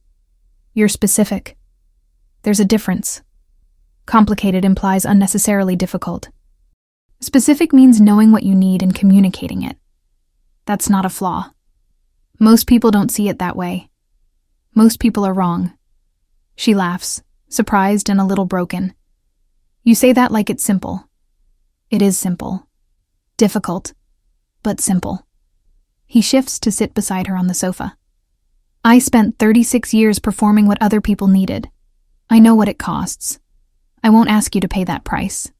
You're specific. There's a difference. Complicated implies unnecessarily difficult. Specific means knowing what you need and communicating it. That's not a flaw. Most people don't see it that way. Most people are wrong. She laughs, surprised and a little broken. You say that like it's simple. It is simple. Difficult, but simple. He shifts to sit beside her on the sofa. I spent 36 years performing what other people needed. I know what it costs. I won't ask you to pay that price.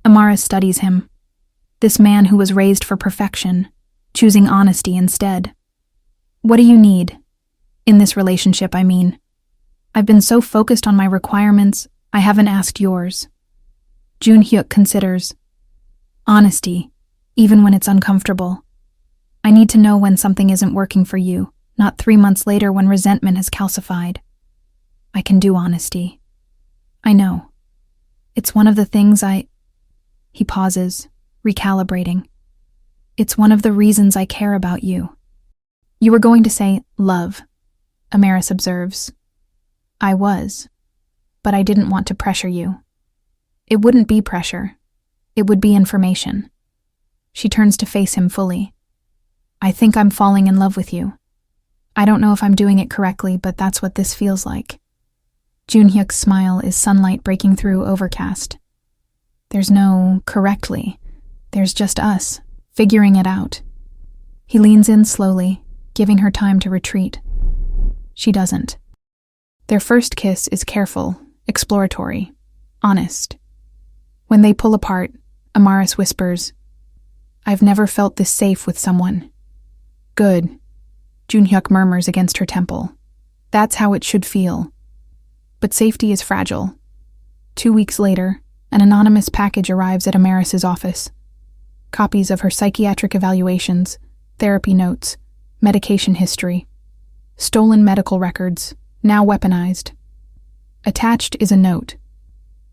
Amaris studies him. This man who was raised for perfection, choosing honesty instead. What do you need? In this relationship, I mean. I've been so focused on my requirements, I haven't asked yours. Jun-hyuk considers. Honesty, even when it's uncomfortable. I need to know when something isn't working for you, not 3 months later when resentment has calcified. I can do honesty. I know. It's one of the things He pauses, recalibrating. It's one of the reasons I care about you. You were going to say love, Amaris observes. I was, but I didn't want to pressure you. It wouldn't be pressure. It would be information. She turns to face him fully. I think I'm falling in love with you. I don't know if I'm doing it correctly, but that's what this feels like. Junhyuk's smile is sunlight breaking through overcast. There's no correctly. There's just us, figuring it out. He leans in slowly, giving her time to retreat. She doesn't. Their first kiss is careful, exploratory, honest. When they pull apart, Amaris whispers, I've never felt this safe with someone. Good. Junhyuk murmurs against her temple. That's how it should feel. But safety is fragile. 2 weeks later, an anonymous package arrives at Amaris's office. Copies of her psychiatric evaluations, therapy notes, medication history, stolen medical records, now weaponized. Attached is a note.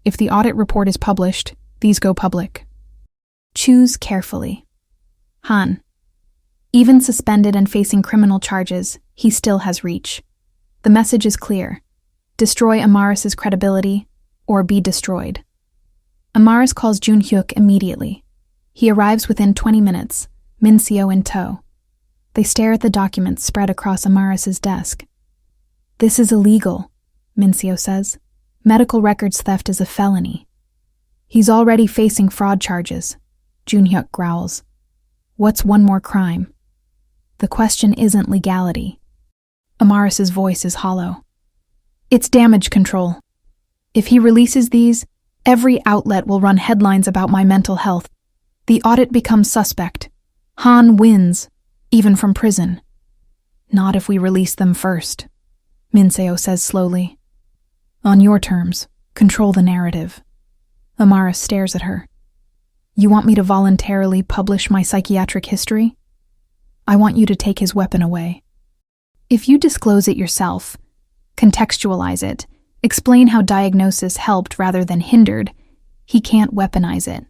If the audit report is published, these go public. Choose carefully. Han. Even suspended and facing criminal charges, he still has reach. The message is clear. Destroy Amaris's credibility, or be destroyed. Amaris calls Junhyuk immediately. He arrives within 20 minutes, Min-seo in tow. They stare at the documents spread across Amaris's desk. This is illegal, Min-seo says. Medical records theft is a felony. He's already facing fraud charges, Junhyuk growls. What's one more crime? The question isn't legality. Amaris's voice is hollow. It's damage control. If he releases these, every outlet will run headlines about my mental health. The audit becomes suspect. Han wins, even from prison. Not if we release them first, Min-seo says slowly. On your terms, control the narrative. Amaris stares at her. You want me to voluntarily publish my psychiatric history? I want you to take his weapon away. If you disclose it yourself, contextualize it, explain how diagnosis helped rather than hindered, he can't weaponize it.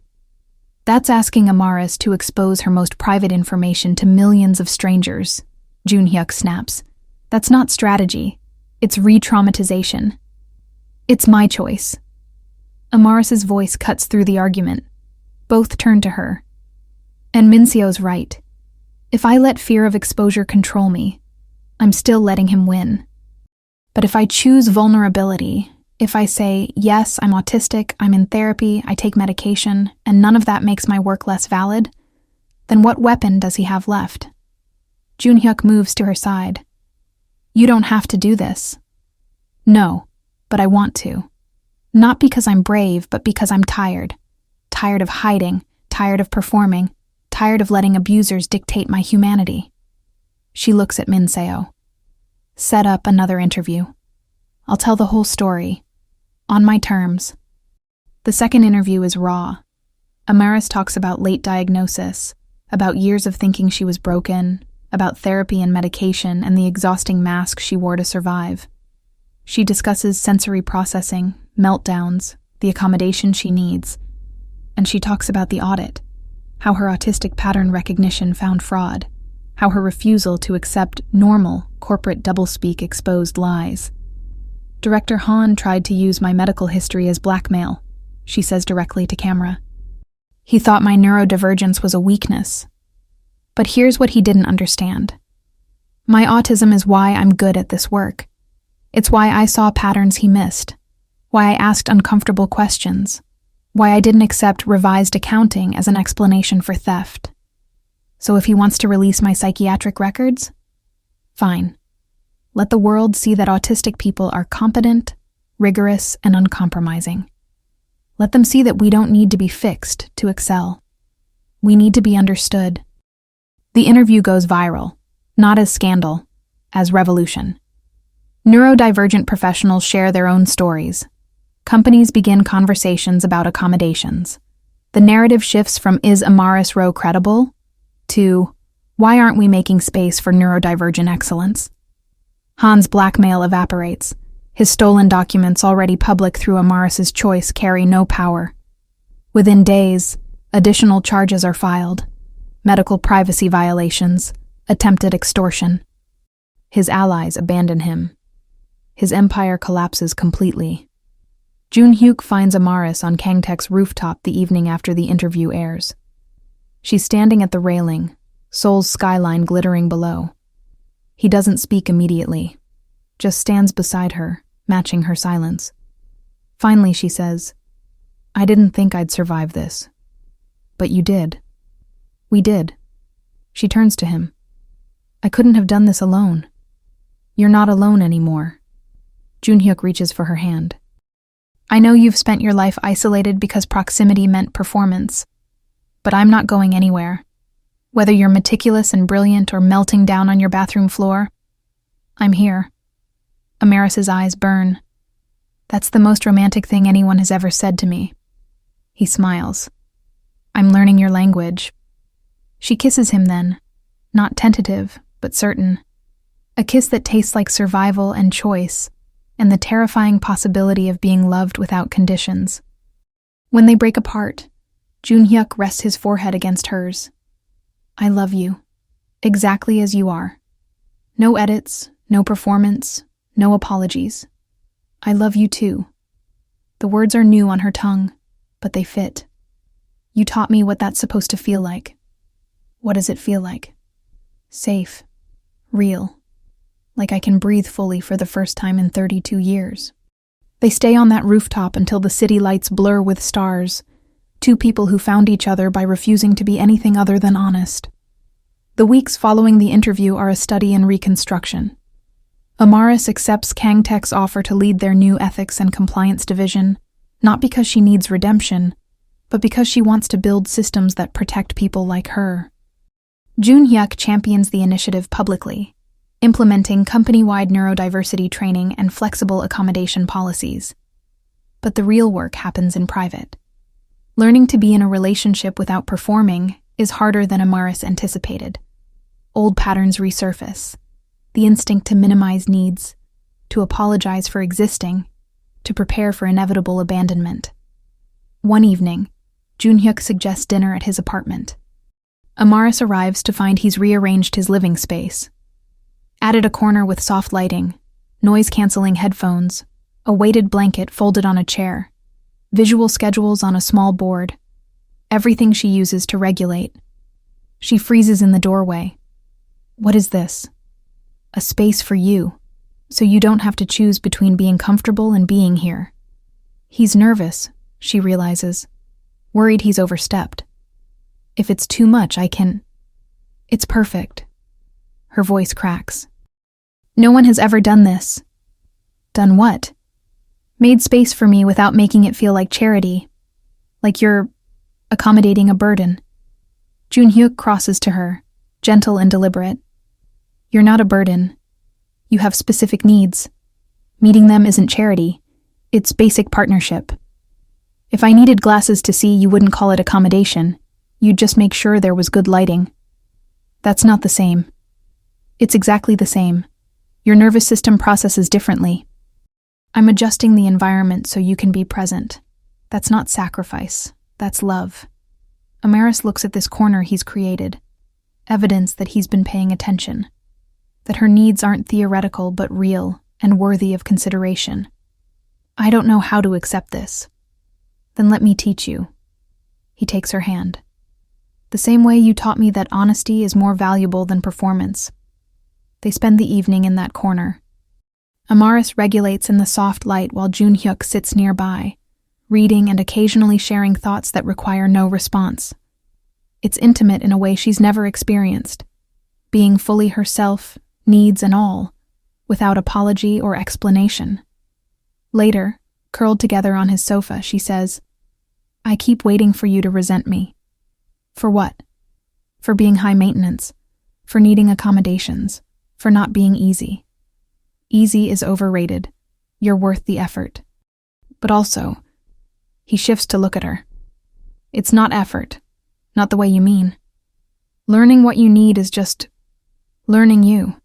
That's asking Amaris to expose her most private information to millions of strangers, Junhyuk snaps. That's not strategy. It's re-traumatization. It's my choice. Amaris's voice cuts through the argument. Both turn to her. And Min-seo's right. If I let fear of exposure control me, I'm still letting him win. But if I choose vulnerability, if I say, yes, I'm autistic, I'm in therapy, I take medication, and none of that makes my work less valid, then what weapon does he have left? Junhyuk moves to her side. You don't have to do this. No, but I want to. Not because I'm brave, but because I'm tired. Tired of hiding, tired of performing, tired of letting abusers dictate my humanity. She looks at Min-seo. Set up another interview. I'll tell the whole story. On my terms. The second interview is raw. Amaris talks about late diagnosis, about years of thinking she was broken, about therapy and medication and the exhausting mask she wore to survive. She discusses sensory processing, meltdowns, the accommodation she needs, and she talks about the audit, how her autistic pattern recognition found fraud, how her refusal to accept normal corporate doublespeak exposed lies. Director Han tried to use my medical history as blackmail, she says directly to camera. He thought my neurodivergence was a weakness. But here's what he didn't understand. My autism is why I'm good at this work. It's why I saw patterns he missed, why I asked uncomfortable questions, why I didn't accept revised accounting as an explanation for theft. So if he wants to release my psychiatric records, fine. Let the world see that autistic people are competent, rigorous, and uncompromising. Let them see that we don't need to be fixed to excel. We need to be understood. The interview goes viral, not as scandal, as revolution. Neurodivergent professionals share their own stories. Companies begin conversations about accommodations. The narrative shifts from "Is Amaris Rowe credible?" to "Why aren't we making space for neurodivergent excellence?" Han's blackmail evaporates. His stolen documents, already public through Amaris's choice, carry no power. Within days, additional charges are filed: medical privacy violations, attempted extortion. His allies abandon him. His empire collapses completely. Jun-hyuk finds Amaris on Kangtek's rooftop the evening after the interview airs. She's standing at the railing, Seoul's skyline glittering below. He doesn't speak immediately, just stands beside her, matching her silence. Finally, she says, "I didn't think I'd survive this. But you did. We did." She turns to him. "I couldn't have done this alone." "You're not alone anymore." Jun-hyuk reaches for her hand. "I know you've spent your life isolated because proximity meant performance. But I'm not going anywhere. Whether you're meticulous and brilliant or melting down on your bathroom floor, I'm here." Amaris's eyes burn. "That's the most romantic thing anyone has ever said to me." He smiles. "I'm learning your language." She kisses him then, not tentative, but certain. A kiss that tastes like survival and choice, and the terrifying possibility of being loved without conditions. When they break apart, Jun-hyuk rests his forehead against hers. "I love you, exactly as you are. No edits, no performance, no apologies. I love you too." The words are new on her tongue, but they fit. "You taught me what that's supposed to feel like." What does it feel like? Safe, real, like I can breathe fully for the first time in 32 years. They stay on that rooftop until the city lights blur with stars, two people who found each other by refusing to be anything other than honest. The weeks following the interview are a study in reconstruction. Amaris accepts Kangtek's offer to lead their new ethics and compliance division, not because she needs redemption, but because she wants to build systems that protect people like her. Jun-hyuk champions the initiative publicly, implementing company-wide neurodiversity training and flexible accommodation policies. But the real work happens in private. Learning to be in a relationship without performing is harder than Amaris anticipated. Old patterns resurface: the instinct to minimize needs, to apologize for existing, to prepare for inevitable abandonment. One evening, Jun-hyuk suggests dinner at his apartment. Amaris arrives to find he's rearranged his living space. Added a corner with soft lighting, noise-canceling headphones, a weighted blanket folded on a chair, visual schedules on a small board, everything she uses to regulate. She freezes in the doorway. "What is this?" "A space for you, so you don't have to choose between being comfortable and being here." He's nervous, she realizes, worried he's overstepped. "If it's too much, I can..." "It's perfect." Her voice cracks. "No one has ever done this." "Done what?" "Made space for me without making it feel like charity. Like you're accommodating a burden." Jun-hyuk crosses to her, gentle and deliberate. "You're not a burden. You have specific needs. Meeting them isn't charity. It's basic partnership. If I needed glasses to see, you wouldn't call it accommodation. You'd just make sure there was good lighting." "That's not the same." "It's exactly the same. Your nervous system processes differently. I'm adjusting the environment so you can be present. That's not sacrifice. That's love." Amaris looks at this corner he's created, evidence that he's been paying attention, that her needs aren't theoretical but real and worthy of consideration. "I don't know how to accept this." "Then let me teach you." He takes her hand. "The same way you taught me that honesty is more valuable than performance." They spend the evening in that corner. Amaris regulates in the soft light while Jun-hyuk sits nearby, reading and occasionally sharing thoughts that require no response. It's intimate in a way she's never experienced, being fully herself, needs and all, without apology or explanation. Later, curled together on his sofa, she says, "I keep waiting for you to resent me." "For what?" "For being high maintenance, for needing accommodations, for not being easy." "Easy is overrated. You're worth the effort." "But also..." He shifts to look at her. "It's not effort. Not the way you mean. Learning what you need is just learning you.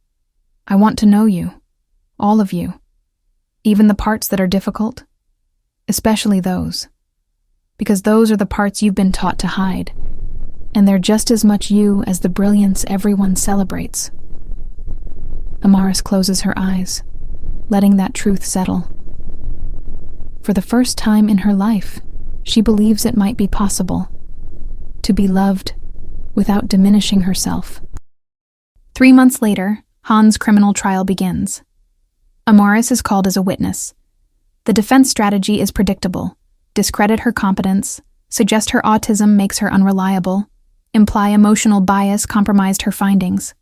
I want to know you. All of you." Even the parts that are difficult? Especially those. Because those are the parts you've been taught to hide. And they're just as much you as the brilliance everyone celebrates. Amaris closes her eyes, letting that truth settle. For the first time in her life, she believes it might be possible to be loved without diminishing herself. 3 months later, Han's criminal trial begins. Amaris is called as a witness. The defense strategy is predictable: discredit her competence, suggest her autism makes her unreliable, imply emotional bias compromised her findings.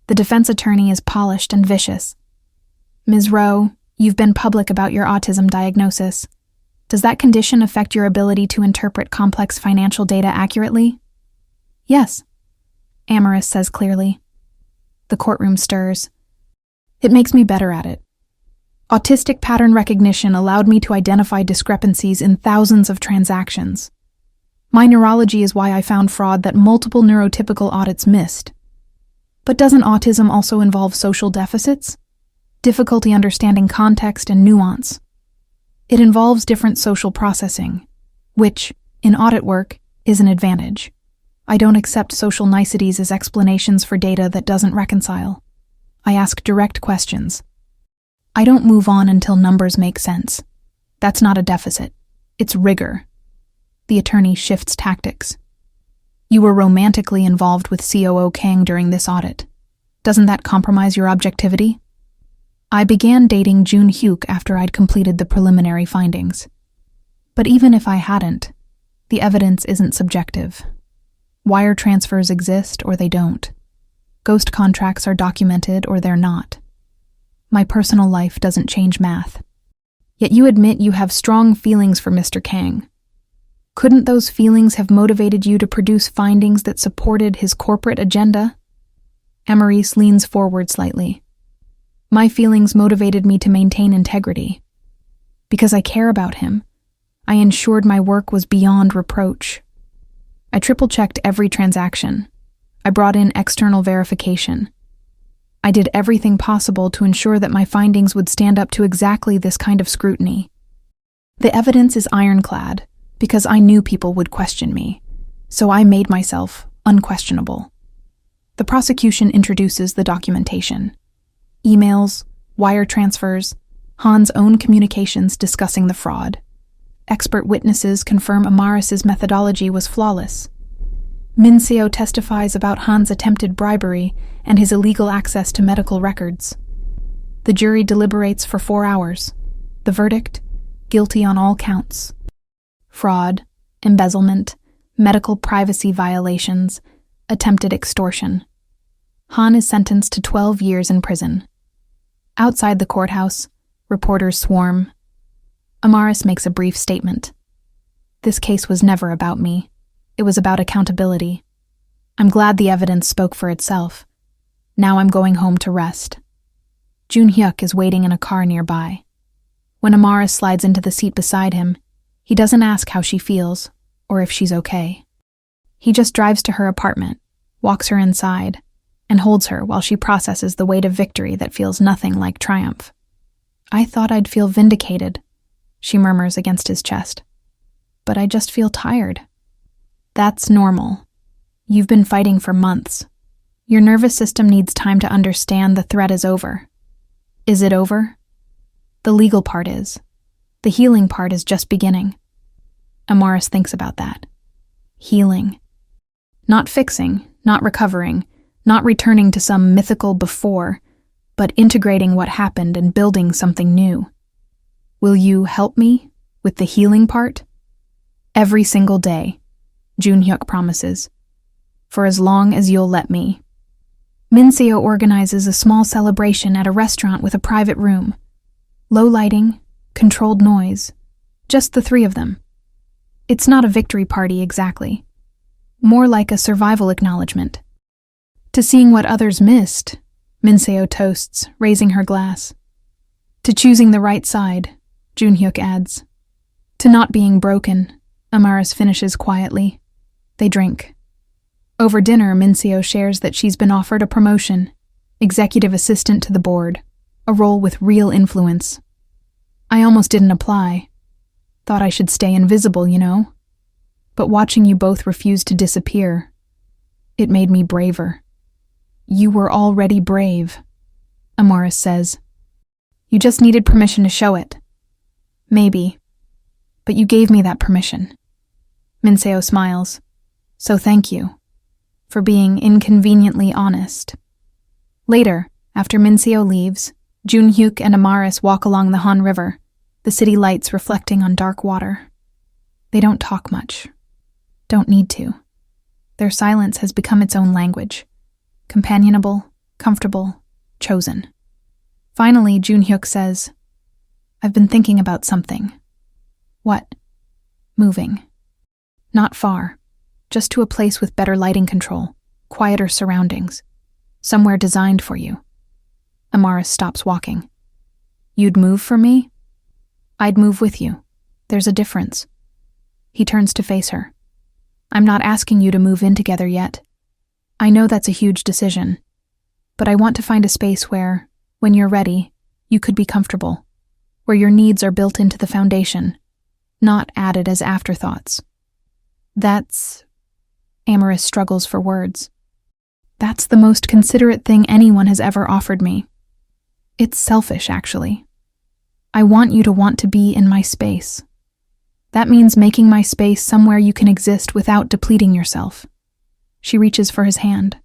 The defense attorney is polished and vicious. Ms. Rowe, you've been public about your autism diagnosis. Does that condition affect your ability to interpret complex financial data accurately? Yes, Amaris says clearly. The courtroom stirs. It makes me better at it. Autistic pattern recognition allowed me to identify discrepancies in thousands of transactions. My neurology is why I found fraud that multiple neurotypical audits missed. But doesn't autism also involve social deficits? Difficulty understanding context and nuance. It involves different social processing, which, in audit work, is an advantage. I don't accept social niceties as explanations for data that doesn't reconcile. I ask direct questions. I don't move on until numbers make sense. That's not a deficit. It's rigor. The attorney shifts tactics. You were romantically involved with COO Kang during this audit. Doesn't that compromise your objectivity? I began dating Jun Hyuk after I'd completed the preliminary findings. But even if I hadn't, the evidence isn't subjective. Wire transfers exist or they don't. Ghost contracts are documented or they're not. My personal life doesn't change math. Yet you admit you have strong feelings for Mr. Kang. Couldn't those feelings have motivated you to produce findings that supported his corporate agenda? Amaris leans forward slightly. My feelings motivated me to maintain integrity. Because I care about him, I ensured my work was beyond reproach. I triple-checked every transaction. I brought in external verification. I did everything possible to ensure that my findings would stand up to exactly this kind of scrutiny. The evidence is ironclad because I knew people would question me, so I made myself unquestionable. The prosecution introduces the documentation. Emails, wire transfers, Han's own communications discussing the fraud. Expert witnesses confirm Amaris's methodology was flawless. Min Seo testifies about Han's attempted bribery and his illegal access to medical records. The jury deliberates for 4 hours. The verdict: guilty on all counts. Fraud, embezzlement, medical privacy violations, attempted extortion. Han is sentenced to 12 years in prison. Outside the courthouse, reporters swarm. Amaris makes a brief statement. This case was never about me. It was about accountability. I'm glad the evidence spoke for itself. Now I'm going home to rest. Jun Hyuk is waiting in a car nearby. When Amaris slides into the seat beside him, he doesn't ask how she feels or if she's okay. He just drives to her apartment, walks her inside, and holds her while she processes the weight of victory that feels nothing like triumph. I thought I'd feel vindicated, she murmurs against his chest. But I just feel tired. That's normal. You've been fighting for months. Your nervous system needs time to understand the threat is over. Is it over? The legal part is. The healing part is just beginning. Amaris thinks about that. Healing. Not fixing, not recovering, not returning to some mythical before, but integrating what happened and building something new. Will you help me with the healing part? Every single day, Jun Hyuk promises. For as long as you'll let me. Min Seo organizes a small celebration at a restaurant with a private room. Low lighting, controlled noise, just the 3 of them. It's not a victory party exactly. More like a survival acknowledgement. To seeing what others missed, Min Seo toasts, raising her glass. To choosing the right side, Jun Hyuk adds. To not being broken, Amaris finishes quietly. They drink. Over dinner, Min Seo shares that she's been offered a promotion, executive assistant to the board, a role with real influence. I almost didn't apply. Thought I should stay invisible, you know? But watching you both refuse to disappear, it made me braver. You were already brave, Amaris says. You just needed permission to show it. Maybe. But you gave me that permission. Minseo smiles. So thank you for being inconveniently honest. Later, after Minseo leaves, Junhyuk and Amaris walk along the Han River, the city lights reflecting on dark water. They don't talk much. Don't need to. Their silence has become its own language. Companionable, comfortable, chosen. Finally, Junhyuk says, I've been thinking about something. What? Moving. Not far. Just to a place with better lighting control, quieter surroundings. Somewhere designed for you. Amaris stops walking. You'd move for me? I'd move with you. There's a difference. He turns to face her. I'm not asking you to move in together yet. I know that's a huge decision. But I want to find a space where, when you're ready, you could be comfortable. Where your needs are built into the foundation, not added as afterthoughts. That's... Amaris struggles for words. That's the most considerate thing anyone has ever offered me. It's selfish, actually. I want you to want to be in my space. That means making my space somewhere you can exist without depleting yourself. She reaches for his hand.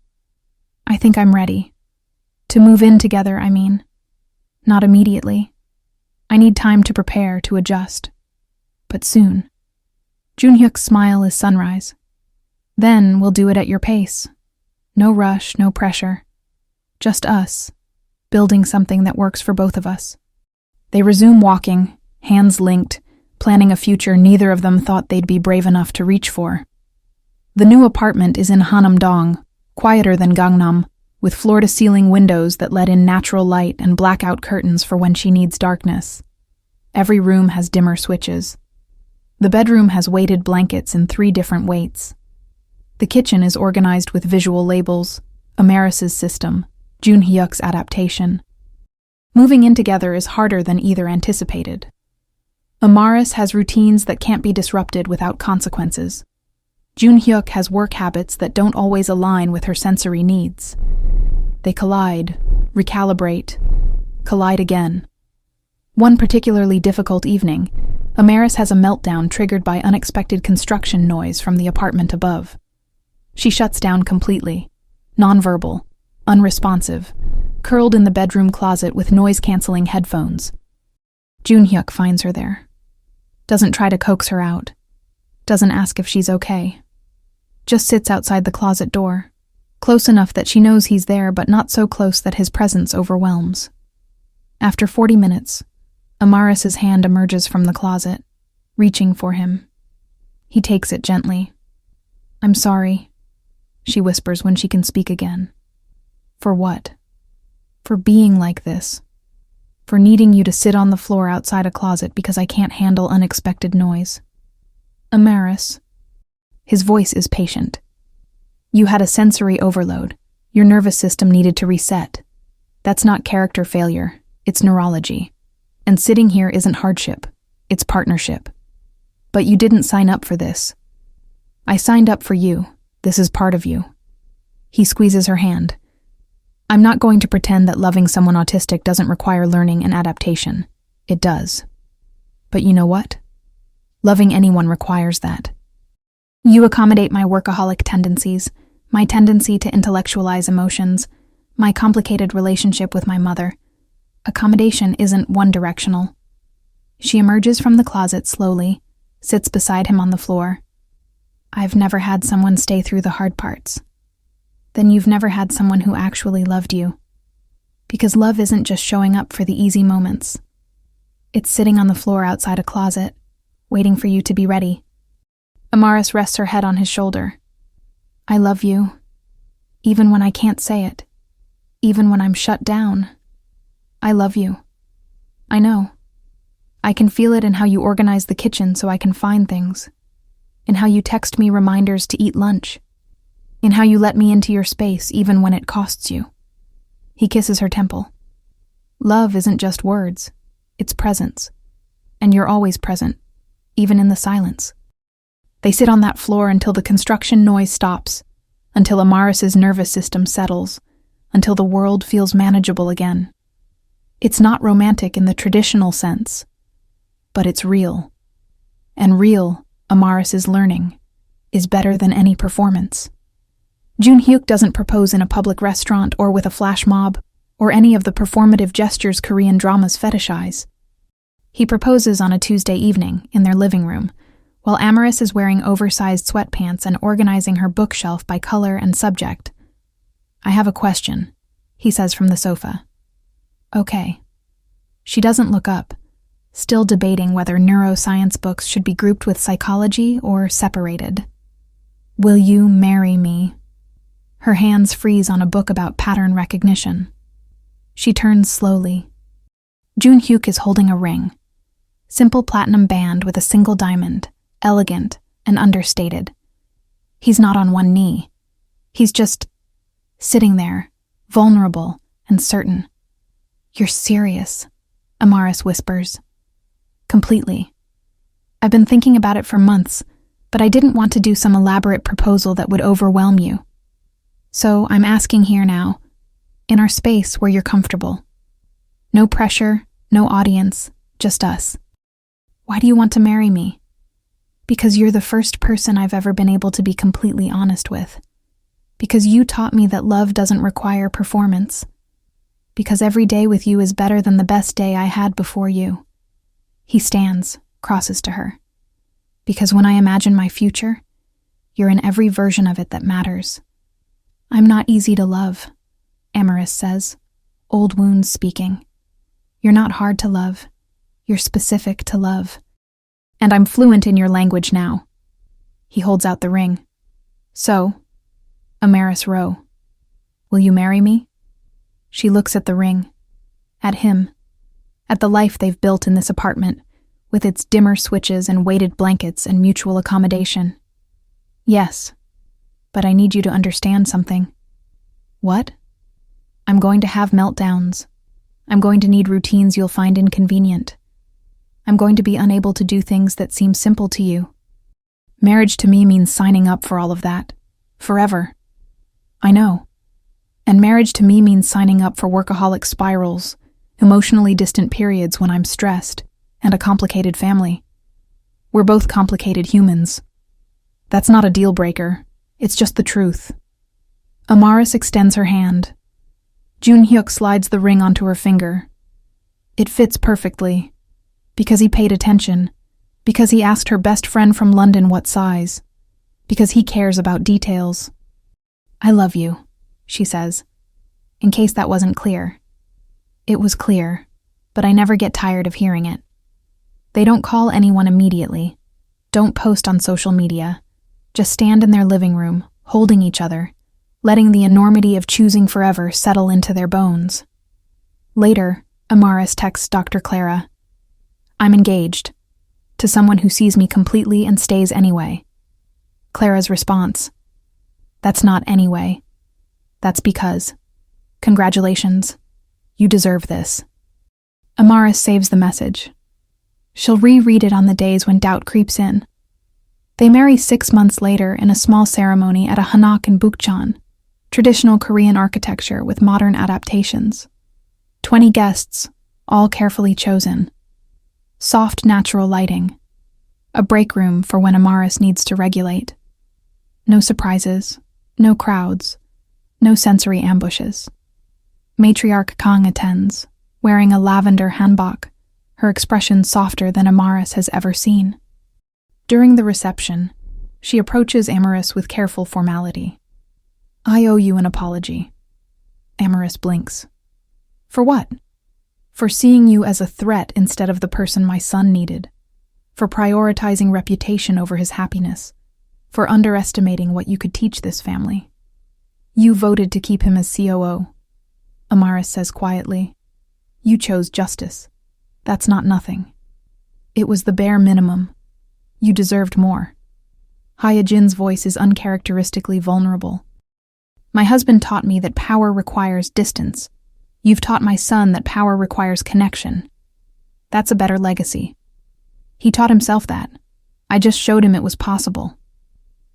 I think I'm ready. To move in together, I mean. Not immediately. I need time to prepare, to adjust. But soon. Junhyuk's smile is sunrise. Then we'll do it at your pace. No rush, no pressure. Just us, building something that works for both of us. They resume walking, hands linked, planning a future neither of them thought they'd be brave enough to reach for. The new apartment is in Hanam-dong, quieter than Gangnam, with floor-to-ceiling windows that let in natural light and blackout curtains for when she needs darkness. Every room has dimmer switches. The bedroom has weighted blankets in 3 different weights. The kitchen is organized with visual labels, Amaris's system, Junhyuk's adaptation. Moving in together is harder than either anticipated. Amaris has routines that can't be disrupted without consequences. Junhyuk has work habits that don't always align with her sensory needs. They collide, recalibrate, collide again. One particularly difficult evening, Amaris has a meltdown triggered by unexpected construction noise from the apartment above. She shuts down completely, nonverbal, unresponsive, curled in the bedroom closet with noise-canceling headphones. Junhyuk finds her there. Doesn't try to coax her out. Doesn't ask if she's okay. Just sits outside the closet door, close enough that she knows he's there but not so close that his presence overwhelms. After 40 minutes, Amaris's hand emerges from the closet, reaching for him. He takes it gently. I'm sorry, she whispers when she can speak again. For what? For being like this. For needing you to sit on the floor outside a closet because I can't handle unexpected noise. Amaris. His voice is patient. You had a sensory overload. Your nervous system needed to reset. That's not character failure. It's neurology. And sitting here isn't hardship. It's partnership. But you didn't sign up for this. I signed up for you. This is part of you. He squeezes her hand. I'm not going to pretend that loving someone autistic doesn't require learning and adaptation. It does. But you know what? Loving anyone requires that. You accommodate my workaholic tendencies, my tendency to intellectualize emotions, my complicated relationship with my mother. Accommodation isn't one-directional. She emerges from the closet slowly, sits beside him on the floor. I've never had someone stay through the hard parts. Then you've never had someone who actually loved you. Because love isn't just showing up for the easy moments. It's sitting on the floor outside a closet, waiting for you to be ready. Amaris rests her head on his shoulder. I love you, even when I can't say it, even when I'm shut down. I love you. I know. I can feel it in how you organize the kitchen so I can find things, in how you text me reminders to eat lunch, in how you let me into your space even when it costs you. He kisses her temple. Love isn't just words, it's presence. and you're always present, even in the silence. They sit on that floor until the construction noise stops, until Amaris's nervous system settles, until the world feels manageable again. It's not romantic in the traditional sense, but it's real. And real, Amaris is learning, is better than any performance. Junhyuk doesn't propose in a public restaurant or with a flash mob, or any of the performative gestures Korean dramas fetishize. He proposes on a Tuesday evening in their living room, while Amaris is wearing oversized sweatpants and organizing her bookshelf by color and subject. "I have a question," he says from the sofa. "Okay." She doesn't look up, still debating whether neuroscience books should be grouped with psychology or separated. "Will you marry me?" Her hands freeze on a book about pattern recognition. She turns slowly. Junhyuk is holding a ring. Simple platinum band with a single diamond, elegant and understated. He's not on one knee. He's just sitting there, vulnerable and certain. "You're serious," Amaris whispers. "Completely. I've been thinking about it for months, but I didn't want to do some elaborate proposal that would overwhelm you. So I'm asking here now, in our space where you're comfortable. No pressure, no audience, just us. Why do you want to marry me? Because you're the first person I've ever been able to be completely honest with. Because you taught me that love doesn't require performance. Because every day with you is better than the best day I had before you." He stands, crosses to her. "Because when I imagine my future, you're in every version of it that matters." "I'm not easy to love," Amaris says, old wounds speaking. "You're not hard to love. You're specific to love. And I'm fluent in your language now." He holds out the ring. "So, Amaris Rowe, will you marry me?" She looks at the ring, at him, at the life they've built in this apartment, with its dimmer switches and weighted blankets and mutual accommodation. "Yes, but I need you to understand something." "What?" "I'm going to have meltdowns. I'm going to need routines you'll find inconvenient. I'm going to be unable to do things that seem simple to you. Marriage to me means signing up for all of that. Forever. I know. And marriage to me means signing up for workaholic spirals, emotionally distant periods when I'm stressed, and a complicated family. We're both complicated humans. That's not a deal breaker. It's just the truth." Amaris extends her hand. Junhyuk slides the ring onto her finger. It fits perfectly. Because he paid attention. Because he asked her best friend from London what size. Because he cares about details. "I love you," she says, in case that wasn't clear. It was clear, but I never get tired of hearing it. They don't call anyone immediately. Don't post on social media. Just stand in their living room, holding each other, letting the enormity of choosing forever settle into their bones. Later, Amaris texts Dr. Clara. "I'm engaged. To someone who sees me completely and stays anyway." Clara's response. "That's not anyway. That's because. Congratulations. You deserve this." Amaris saves the message. She'll reread it on the days when doubt creeps in. They marry 6 months later in a small ceremony at a hanok in Bukchon, traditional Korean architecture with modern adaptations. 20 guests, all carefully chosen. Soft natural lighting. A break room for when Amaris needs to regulate. No surprises, no crowds, no sensory ambushes. Matriarch Kang attends, wearing a lavender hanbok, her expression softer than Amaris has ever seen. During the reception, she approaches Amaris with careful formality. "I owe you an apology." Amaris blinks. "For what?" "For seeing you as a threat instead of the person my son needed. For prioritizing reputation over his happiness. For underestimating what you could teach this family. You voted to keep him as COO. Amaris says quietly. You chose justice. That's not nothing. It was the bare minimum. You deserved more." Hyejin's voice is uncharacteristically vulnerable. "My husband taught me that power requires distance. You've taught my son that power requires connection. That's a better legacy. He taught himself that. I just showed him it was possible.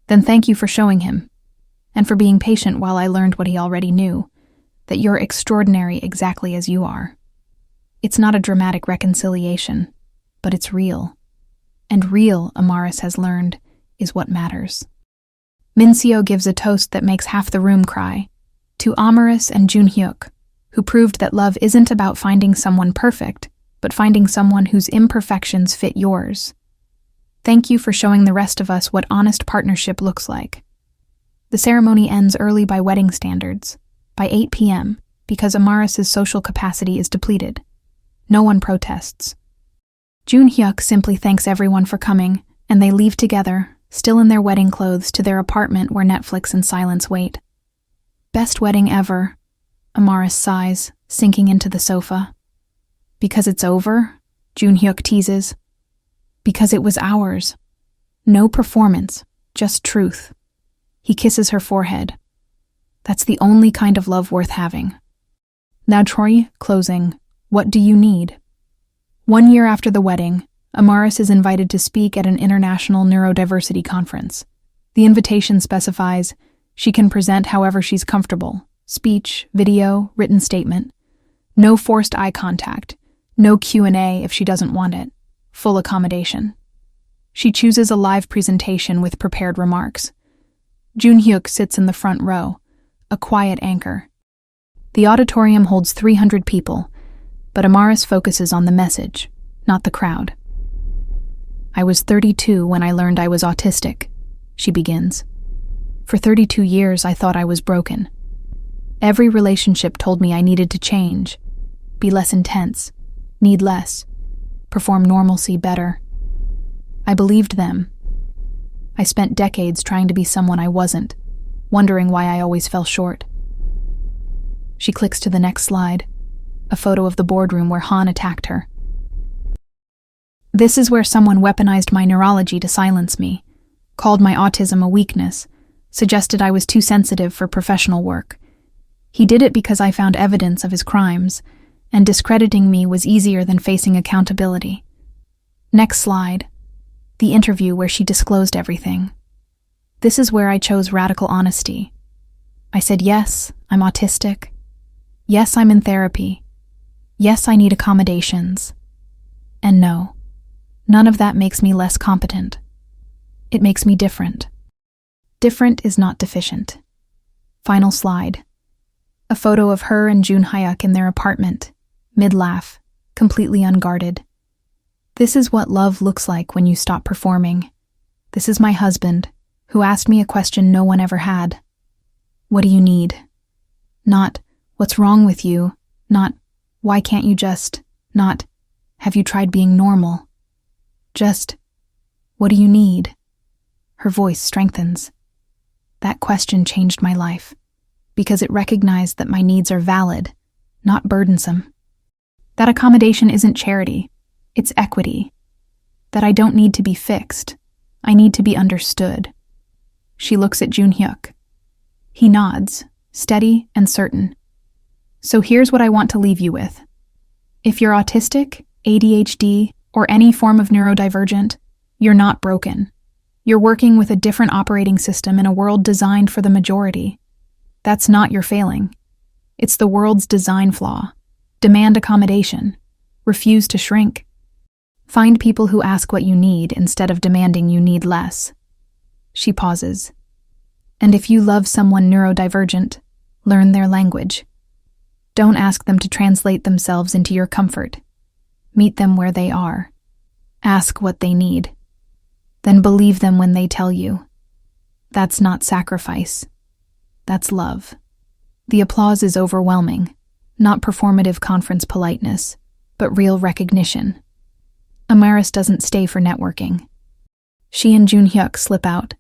Then thank you for showing him, and for being patient while I learned what he already knew, that you're extraordinary exactly as you are. It's not a dramatic reconciliation, but it's real. And real, Amaris has learned, is what matters. Min-seo gives a toast that makes half the room cry, to Amaris and Jun-hyuk, who proved that love isn't about finding someone perfect, but finding someone whose imperfections fit yours. Thank you for showing the rest of us what honest partnership looks like. The ceremony ends early by wedding standards, by 8 p.m., because Amaris's social capacity is depleted. No one protests. Jun-hyuk simply thanks everyone for coming, and they leave together, still in their wedding clothes, to their apartment where Netflix and silence wait. Best wedding ever, Amaris sighs, sinking into the sofa. Because it's over? Jun-hyuk teases. Because it was ours. No performance, just truth. He kisses her forehead. That's the only kind of love worth having. Now Troy, closing, what do you need? 1 year after the wedding, Amaris is invited to speak at an international neurodiversity conference. The invitation specifies she can present however she's comfortable: speech, video, written statement. No forced eye contact, no Q&A if she doesn't want it. Full accommodation. She chooses a live presentation with prepared remarks. Jun-hyuk sits in the front row, a quiet anchor. The auditorium holds 300 people, but Amaris focuses on the message, not the crowd. I was 32 when I learned I was autistic, she begins. For 32 years, I thought I was broken. Every relationship told me I needed to change, be less intense, need less, perform normalcy better. I believed them. I spent decades trying to be someone I wasn't, wondering why I always fell short. She clicks to the next slide, a photo of the boardroom where Han attacked her. This is where someone weaponized my neurology to silence me, called my autism a weakness, suggested I was too sensitive for professional work. He did it because I found evidence of his crimes, and discrediting me was easier than facing accountability. Next slide. The interview where she disclosed everything. This is where I chose radical honesty. I said, yes, I'm autistic. Yes, I'm in therapy. Yes, I need accommodations. And no, none of that makes me less competent. It makes me different. Different is not deficient. Final slide. A photo of her and Jun-hyuk in their apartment, mid-laugh, completely unguarded. This is what love looks like when you stop performing. This is my husband, who asked me a question no one ever had. What do you need? Not, what's wrong with you? Not, why can't you just? Not, have you tried being normal? Just, what do you need? Her voice strengthens. That question changed my life, because it recognized that my needs are valid, not burdensome. That accommodation isn't charity, it's equity. That I don't need to be fixed, I need to be understood. She looks at Jun-hyuk. He nods, steady and certain. So here's what I want to leave you with. If you're autistic, ADHD, or any form of neurodivergent, you're not broken. You're working with a different operating system in a world designed for the majority. That's not your failing. It's the world's design flaw. Demand accommodation. Refuse to shrink. Find people who ask what you need instead of demanding you need less. She pauses. And if you love someone neurodivergent, learn their language. Don't ask them to translate themselves into your comfort. Meet them where they are. Ask what they need. Then believe them when they tell you. That's not sacrifice. That's love. The applause is overwhelming, not performative conference politeness, but real recognition. Amaris doesn't stay for networking. She and Jun-hyuk slip out,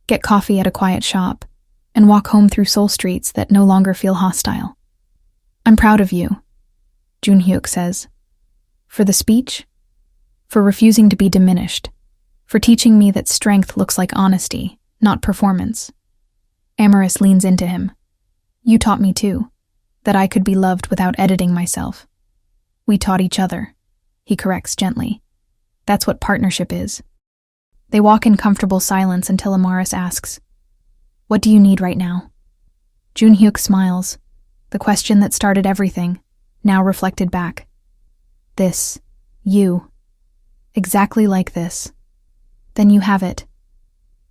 get coffee at a quiet shop, and walk home through Seoul streets that no longer feel hostile. I'm proud of you, Jun-hyuk says. For the speech? For refusing to be diminished. For teaching me that strength looks like honesty, not performance. Amaris leans into him. You taught me too, that I could be loved without editing myself. We taught each other, he corrects gently. That's what partnership is. They walk in comfortable silence until Amaris asks, "What do you need right now?" Junhyuk smiles. The question that started everything, now reflected back. This. You. Exactly like this. Then you have it.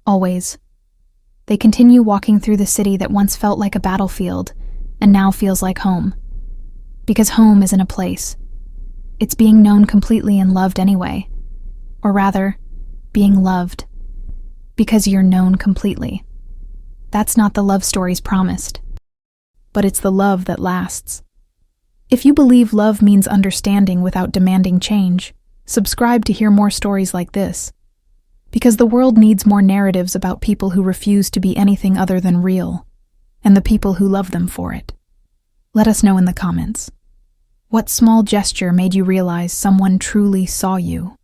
Always. They continue walking through the city that once felt like a battlefield and now feels like home. Because home isn't a place. It's being known completely and loved anyway. Or rather, being loved. Because you're known completely. That's not the love stories promised. But it's the love that lasts. If you believe love means understanding without demanding change, subscribe to hear more stories like this. Because the world needs more narratives about people who refuse to be anything other than real, and the people who love them for it. Let us know in the comments. What small gesture made you realize someone truly saw you?